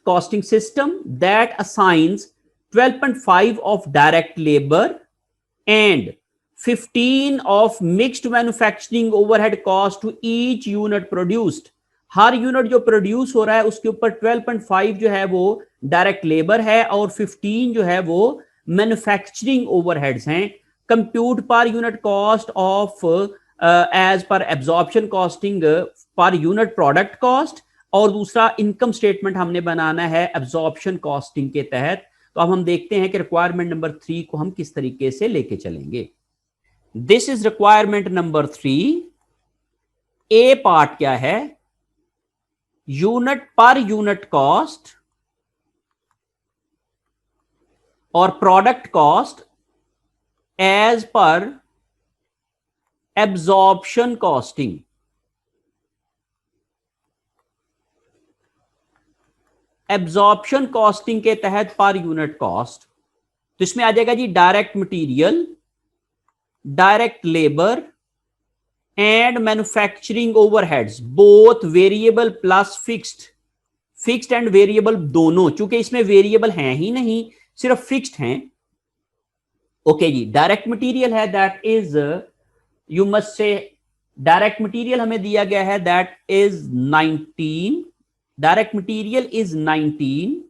costing system that assigns 12.5 of direct labor and 15 of mixed manufacturing overhead cost to each unit produced। Her unit जो प्रोड्यूस हो रहा है उसके ऊपर 12.5 जो है वो डायरेक्ट लेबर है और 15 जो है वो मैन्युफैक्चरिंग ओवरहेड्स हैं। Compute per unit cost of as per absorption costing per unit product cost, और दूसरा इनकम स्टेटमेंट हमने बनाना है एब्जॉर्प्शन कॉस्टिंग के तहत। तो अब हम देखते हैं कि रिक्वायरमेंट नंबर 3 को हम किस तरीके से लेके चलेंगे। This is requirement number 3। A part क्या है, यूनिट पर यूनिट कॉस्ट और product cost as per absorption costing. Absorption costing के तहत पर यूनिट कॉस्ट, तो इसमें आ जाएगा जी direct material, direct labour and manufacturing overheads, both variable plus fixed. Fixed and variable दोनों, चूंकि इसमें वेरिएबल हैं ही नहीं, सिर्फ फिक्स्ड हैं। ओके जी, डायरेक्ट मटेरियल है that is, you must say, direct material हमें दिया गया है that is 19, direct material is 19,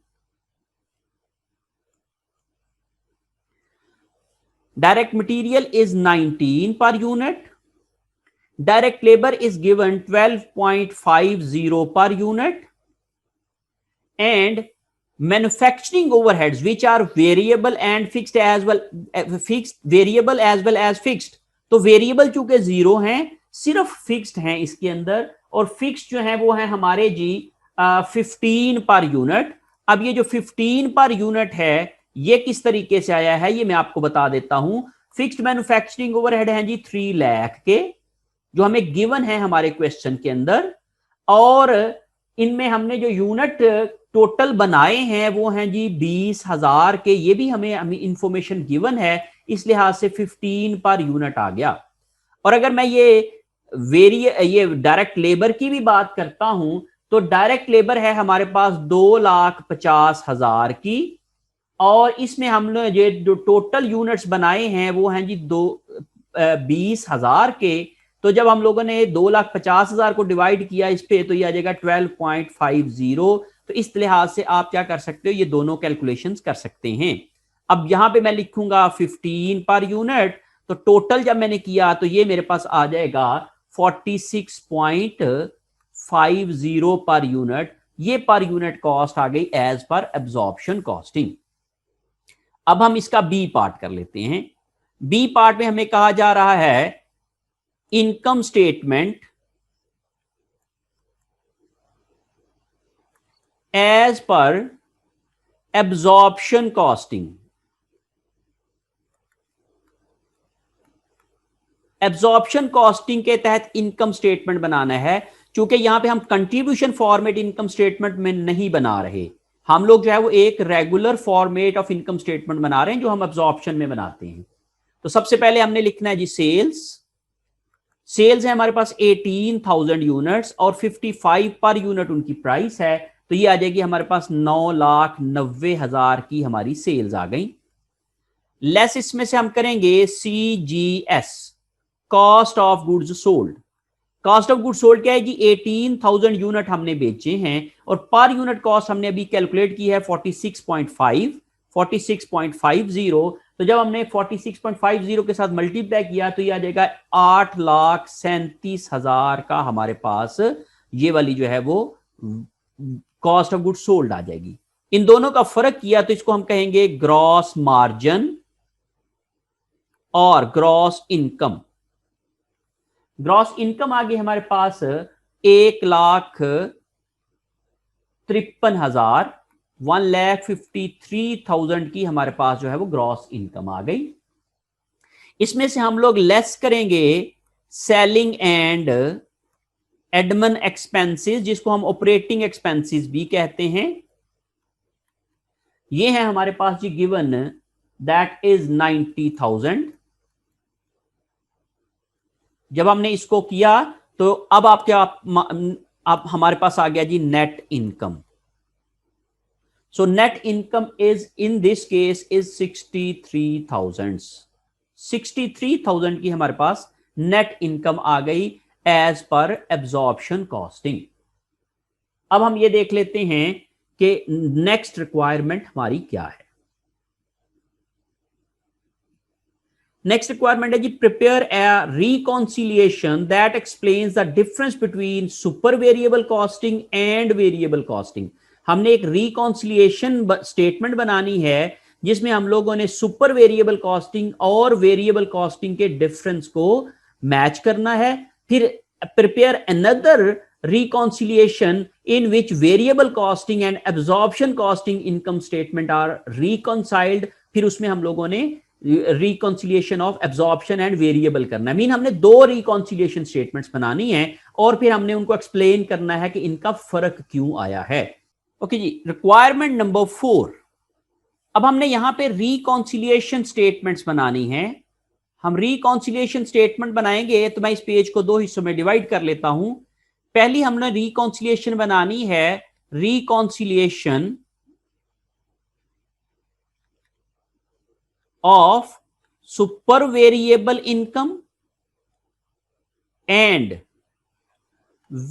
direct material is 19 per unit, direct labour is given 12.50 per unit, and manufacturing overheads which are variable and fixed as well, variable as well as fixed। तो वेरिएबल चूंकि 0 हैं, सिर्फ फिक्स्ड हैं इसके अंदर, और फिक्स्ड जो है वो है हमारे जी 15 पर यूनिट। अब ये जो 15 पर यूनिट है ये किस तरीके से आया है ये मैं आपको बता देता हूं। फिक्स्ड मैन्युफैक्चरिंग ओवरहेड है जी 3 लाख के, जो हमें गिवन है हमारे क्वेश्चन के अंदर, और इनमें हमने जो यूनिट टोटल बनाए हैं वो हैं जी 20,000 के, ये भी हमें इंफॉर्मेशन गिवन है, इस लिहाज से 15 पर यूनिट आ गया। और अगर मैं ये डायरेक्ट लेबर की भी बात करता हूं तो डायरेक्ट लेबर है हमारे पास 2,50,000 की, और इसमें हमने ये जो टोटल यूनिट्स बनाए हैं वो हैं जी 20,000 के। तो जब हम लोगों ने 2,50,000 को डिवाइड किया इस पे तो ये आ जाएगा 12.50। तो इस लिहाज से आप क्या कर सकते हो, ये दोनों कैलकुलेशंस कर सकते हैं। अब यहां पे मैं लिखूंगा 15 पर यूनिट, तो टोटल जब मैंने किया तो ये मेरे पास आ जाएगा 46.50 पर यूनिट। ये पर यूनिट कॉस्ट आ गई एज पर एब्जॉर्प्शन कॉस्टिंग। अब हम इसका बी पार्ट कर लेते हैं। बी पार्ट में हमें कहा जा रहा है income statement as per absorption costing. Absorption costing के तहत इनकम स्टेटमेंट बनाना है। क्योंकि यहां पे हम कंट्रीब्यूशन फॉर्मेट इनकम स्टेटमेंट में नहीं बना रहे, हम लोग जो है वो एक regular format of income statement बना रहे हैं जो हम एब्जॉर्प्शन में बनाते हैं। तो सबसे पहले हमने लिखना है जी सेल्स। सेल्स है हमारे पास 18,000 यूनिट्स और 55 पर यूनिट उनकी प्राइस है। तो ये आ जाएगी हमारे पास 9,90,000 की हमारी सेल्स आ गई। लेस इसमें से हम करेंगे CGS, cost of goods sold. Cost of goods sold क्या है जी, 18,000 यूनिट हमने बेचे हैं और पर यूनिट कॉस्ट हमने अभी कैलकुलेट की है 46.50। तो जब हमने 46.50 के साथ मल्टीप्लाई किया तो ये आ जाएगा 8,37,000 का हमारे पास ये वाली जो है वो कॉस्ट ऑफ गुड्स सोल्ड आ जाएगी। इन दोनों का फर्क किया तो इसको हम कहेंगे ग्रॉस मार्जिन और ग्रॉस इनकम। ग्रॉस इनकम आ गई हमारे पास 1,53,000, 1,53,000 की हमारे पास जो है वो ग्रॉस इनकम आ गई। इसमें से हम लोग लेस करेंगे सेलिंग एंड एडमिन एक्सपेंसेस, जिसको हम ऑपरेटिंग एक्सपेंसेस भी कहते हैं। ये है हमारे पास जी गिवन, दैट इज 90,000। जब हमने इसको किया तो अब आप हमारे पास आ गया जी net income. So net income is in this case is 63,000। 63,000 की हमारे पास नेट इनकम आ गई एज पर एब्जॉर्प्शन कॉस्टिंग। अब हम ये देख लेते हैं कि नेक्स्ट रिक्वायरमेंट हमारी क्या है। नेक्स्ट रिक्वायरमेंट है जी prepare a reconciliation that explains the difference between super variable costing and variable costing. हमने एक रिकॉन्सिलिएशन स्टेटमेंट बनानी है जिसमें हम लोगों ने सुपर वेरिएबल कॉस्टिंग और वेरिएबल कॉस्टिंग के डिफरेंस को मैच करना है। फिर prepare another reconciliation in which variable costing and absorption costing income statement are reconciled. फिर उसमें हम लोगों ने reconciliation of absorption and variable करना है। मीन हमने दो रिकॉन्सिलिएशन स्टेटमेंट्स बनानी है और फिर हमने उनको एक्सप्लेन करना है कि इनका फर्क क्यों आया है। ओके जी, रिक्वायरमेंट नंबर 4। अब हमने यहां पे रिकॉन्सिलिएशन स्टेटमेंट्स बनानी है। हम रिकॉन्सिलिएशन स्टेटमेंट बनाएंगे तो मैं इस पेज को दो हिस्सों में डिवाइड कर लेता हूं। पहली हमने रिकॉन्सिलिएशन बनानी है, reconciliation of super variable income and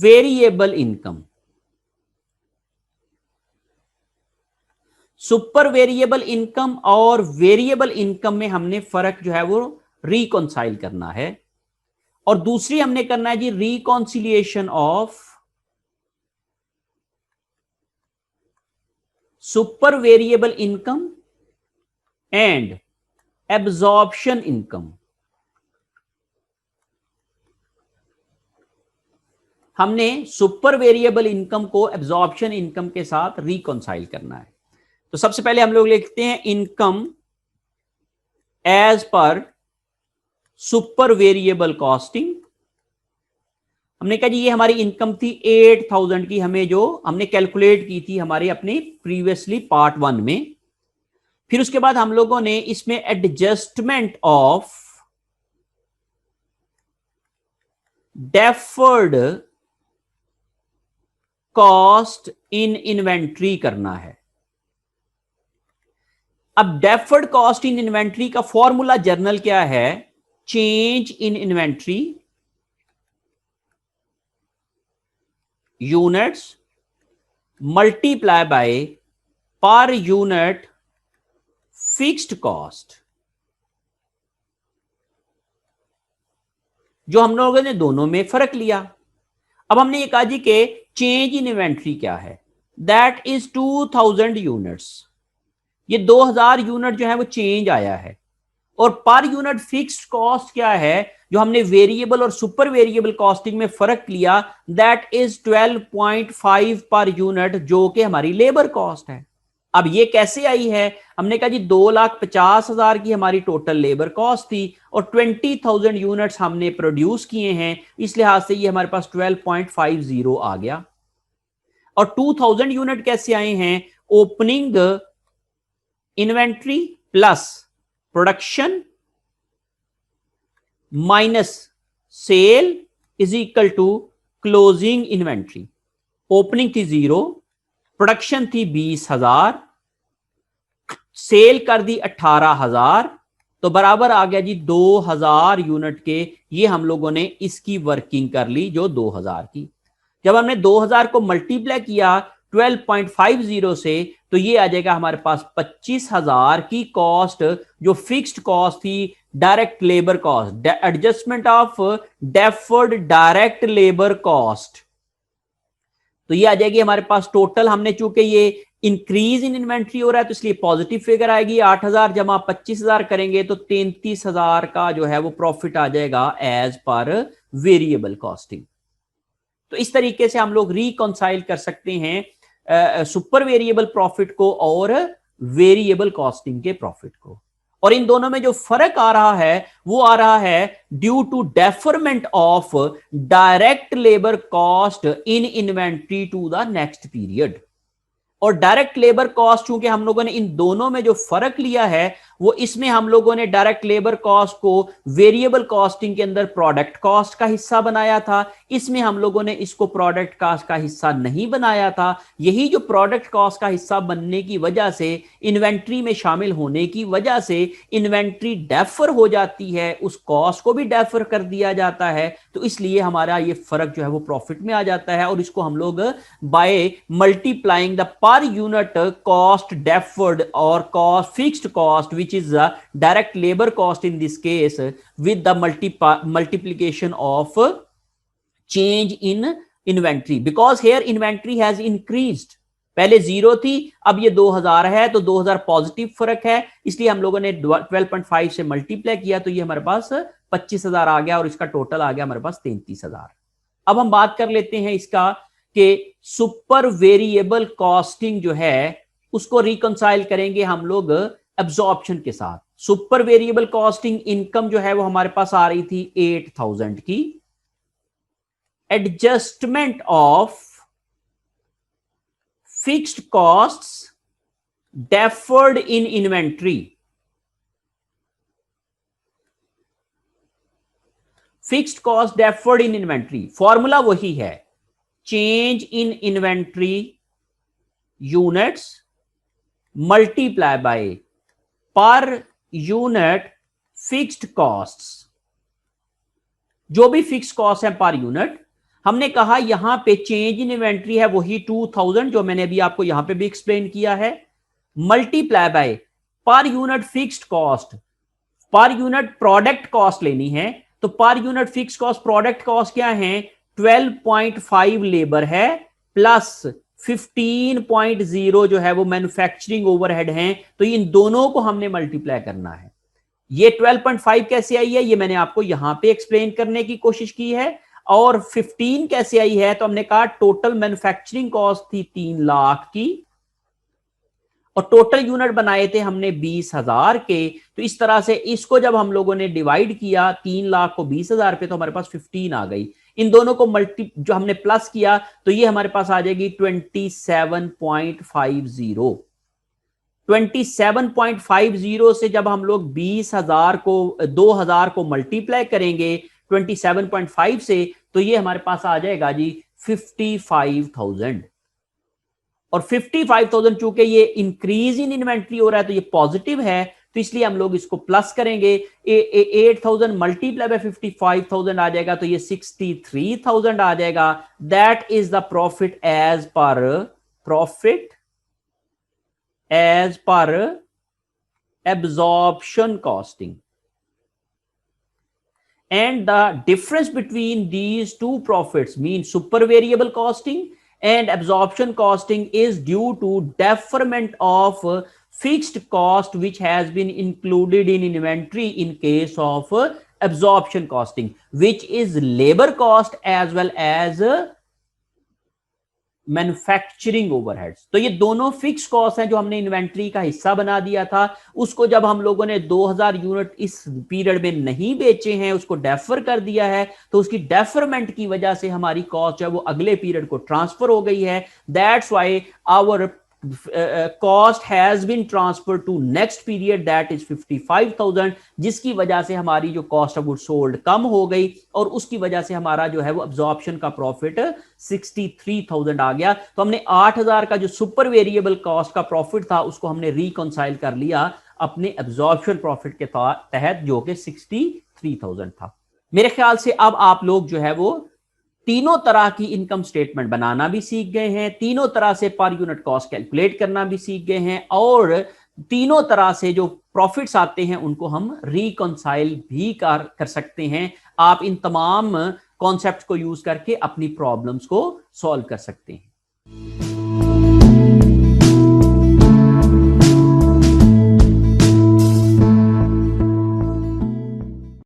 variable income। Super variable income और वेरिएबल इनकम में हमने फर्क जो है वो रिकॉन्साइल करना है। और दूसरी हमने करना है जी reconciliation of super variable income and absorption income. हमने सुपर वेरिएबल इनकम को एब्जॉर्प्शन इनकम के साथ रिकॉन्साइल करना है। तो सबसे पहले हम लोग लिखते हैं income as per super variable costing. हमने कहा जी ये हमारी इनकम थी 8,000 की, हमें जो हमने कैलकुलेट की थी हमारे अपने प्रीवियसली पार्ट 1 में। फिर उसके बाद हम लोगों ने इसमें adjustment of deferred cost in inventory करना है। अब डेफर्ड कॉस्ट इन इन्वेंट्री का फॉर्मूला जर्नल क्या है, change in inventory units multiply by पर यूनिट फिक्स्ड कॉस्ट। जो हम लोगों ने दोनों में फर्क लिया। अब हमने ये कहा जी कि चेंज इन इन्वेंट्री क्या है, दैट इज 2,000 यूनिट्स। ये 2,000 यूनिट जो है वो चेंज आया है। और पर यूनिट फिक्स्ड कॉस्ट क्या है, जो हमने वेरिएबल और सुपर वेरिएबल कॉस्टिंग में फर्क लिया, दैट इज 12.5 पर यूनिट, जो कि हमारी लेबर कॉस्ट है। अब ये कैसे आई है, हमने कहा जी 2,50,000 की हमारी टोटल लेबर कॉस्ट थी और 20,000 यूनिट्स हमने प्रोड्यूस किए हैं, इस लिहाज से ये हमारे पास 12.50 आ गया। और 2,000 यूनिट कैसे आए हैं, opening inventory plus production minus sale is equal to closing inventory. Opening थी 0, प्रोडक्शन थी 20,000, सेल कर दी 18,000, तो बराबर आ गया जी 2,000 यूनिट के। ये हम लोगों ने इसकी वर्किंग कर ली जो 2,000 की। जब हमने 2,000 को मल्टीप्लाई किया 12.50 से, तो ये आ जाएगा हमारे पास 25,000 की कॉस्ट, जो फिक्स्ड कॉस्ट थी, direct labour cost, adjustment of deferred direct labour cost. तो ये आ जाएगी हमारे पास टोटल। हमने चूंकि ये इंक्रीज इन इन्वेंट्री हो रहा है तो इसलिए पॉजिटिव फिगर आएगी। 8,000 जमा 25,000 करेंगे तो 33,000 का जो है वो प्रॉफिट आ जाएगा एज पर वेरिएबल कॉस्टिंग। तो इस तरीके से हम लोग रिकॉन्साइल कर सकते हैं सुपर वेरिएबल प्रॉफिट को और वेरिएबल कॉस्टिंग के प्रॉफिट को। और इन दोनों में जो फर्क आ रहा है वो आ रहा है due to deferment of direct labour cost in inventory to the next period. और डायरेक्ट लेबर कॉस्ट, चूंकि हम लोगों ने इन दोनों में जो फर्क लिया है वो इसमें हम लोगों ने डायरेक्ट लेबर कॉस्ट को वेरिएबल कॉस्टिंग के अंदर प्रोडक्ट कॉस्ट का हिस्सा बनाया था, इसमें हम लोगों ने इसको प्रोडक्ट कॉस्ट का हिस्सा नहीं बनाया था। यही जो प्रोडक्ट कॉस्ट का हिस्सा बनने की वजह से, इन्वेंट्री में शामिल होने की वजह से इन्वेंट्री डेफर हो जाती है, उस कॉस्ट को भी डेफर कर दिया जाता है। तो इसलिए हमारा ये फर्क जो है वो प्रॉफिट में आ जाता है और इसको हम लोग by multiplying the per unit cost deferred और cost fixed cost which is the direct labor cost in this case with the multiplication of change in inventory, because here inventory has increased। पहले 0 थी, अब ये 2,000 है, तो 2,000 पॉजिटिव फर्क है, इसलिए हम लोगों ने 12.5 से मल्टीप्लाई किया तो ये हमारे पास 25,000 आ गया और इसका टोटल आ गया हमारे पास 33,000। अब हम बात कर लेते हैं इसका कि सुपर वेरिएबल कॉस्टिंग जो है उसको रिकंसाइल करेंगे हम लोग एब्जॉर्प्शन के साथ। सुपर वेरिएबल कॉस्टिंग इनकम जो है वो हमारे पास आ रही थी 8,000 की। Adjustment of fixed costs deferred in inventory, fixed cost deferred in inventory, formula वही है, change in inventory units multiply by पर यूनिट फिक्स्ड कॉस्ट्स। जो भी फिक्स्ड कॉस्ट है पर यूनिट, हमने कहा यहां पे चेंज इन इन्वेंट्री है वही 2,000 जो मैंने अभी आपको यहां पे भी एक्सप्लेन किया है, मल्टीप्लाई बाय पर unit fixed cost. Per unit product cost लेनी है तो पर unit fixed cost product cost क्या है, 12.5 लेबर है प्लस 15.0 जो है वो मैन्युफैक्चरिंग ओवरहेड हैं, तो इन दोनों को हमने मल्टीप्लाई करना है। ये 12.5 कैसे आई है ये मैंने आपको यहां पे एक्सप्लेन करने की कोशिश की है। और 15 कैसे आई है, तो हमने कहा टोटल मैन्युफैक्चरिंग कॉस्ट थी 3 लाख की और टोटल यूनिट बनाए थे हमने 20,000 के। तो इस तरह से इसको जब हम लोगों ने डिवाइड किया 3 लाख को 20,000 पे, तो हमारे पास 15 आ गई। इन दोनों को मल्टी जो हमने प्लस किया तो ये हमारे पास आ जाएगी 27.50। 27.50 से जब हम लोग 20,000 को 2,000 को मल्टीप्लाई करेंगे 27.5 से, तो ये हमारे पास आ जाएगा जी 55,000। और 55,000 चूंकि ये इंक्रीज इन इन्वेंट्री हो रहा है तो ये पॉजिटिव है, तो इसलिए हम लोग इसको प्लस करेंगे। 8,000 मल्टीप्लाई बाय 55,000 आ जाएगा तो ये 63,000 आ जाएगा। That is the profit as per absorption costing. And the difference between these two profits means super variable costing and absorption costing is due to deferment of fixed cost which has been included in inventory in case of absorption costing, which is labor cost as well as manufacturing overheads. तो ये दोनों फिक्स कॉस्ट हैं जो हमने इन्वेंट्री का हिस्सा बना दिया था। उसको जब हम लोगों ने 2000 यूनिट इस पीरियड में नहीं बेचे हैं, उसको डेफर कर दिया है, तो उसकी डेफरमेंट की वजह से हमारी कॉस्ट है वो अगले पीरियड को ट्रांसफर हो गई है। That's why our cost has been transferred to next period, that is 55,000, जिसकी वजह से हमारी जो कॉस्ट ऑफ गुड सोल्ड कम हो गई और उसकी वजह से हमारा जो है वो अब्जॉर्प्शन का प्रॉफिट 63,000 आ गया। तो हमने 8,000 का जो सुपर वेरिएबल कॉस्ट का प्रॉफिट था उसको हमने रिकॉन्साइल कर लिया अपने अब्जॉर्प्शन प्रॉफिट के तहत जो कि 63,000 था। मेरे ख्याल से अब आप लोग जो है वो तीनों तरह की इनकम स्टेटमेंट बनाना भी सीख गए हैं, तीनों तरह से पर यूनिट कॉस्ट कैलकुलेट करना भी सीख गए हैं, और तीनों तरह से जो प्रॉफिट्स आते हैं उनको हम रिकॉन्साइल भी कर सकते हैं। आप इन तमाम कॉन्सेप्ट को यूज करके अपनी प्रॉब्लम्स को सॉल्व कर सकते हैं।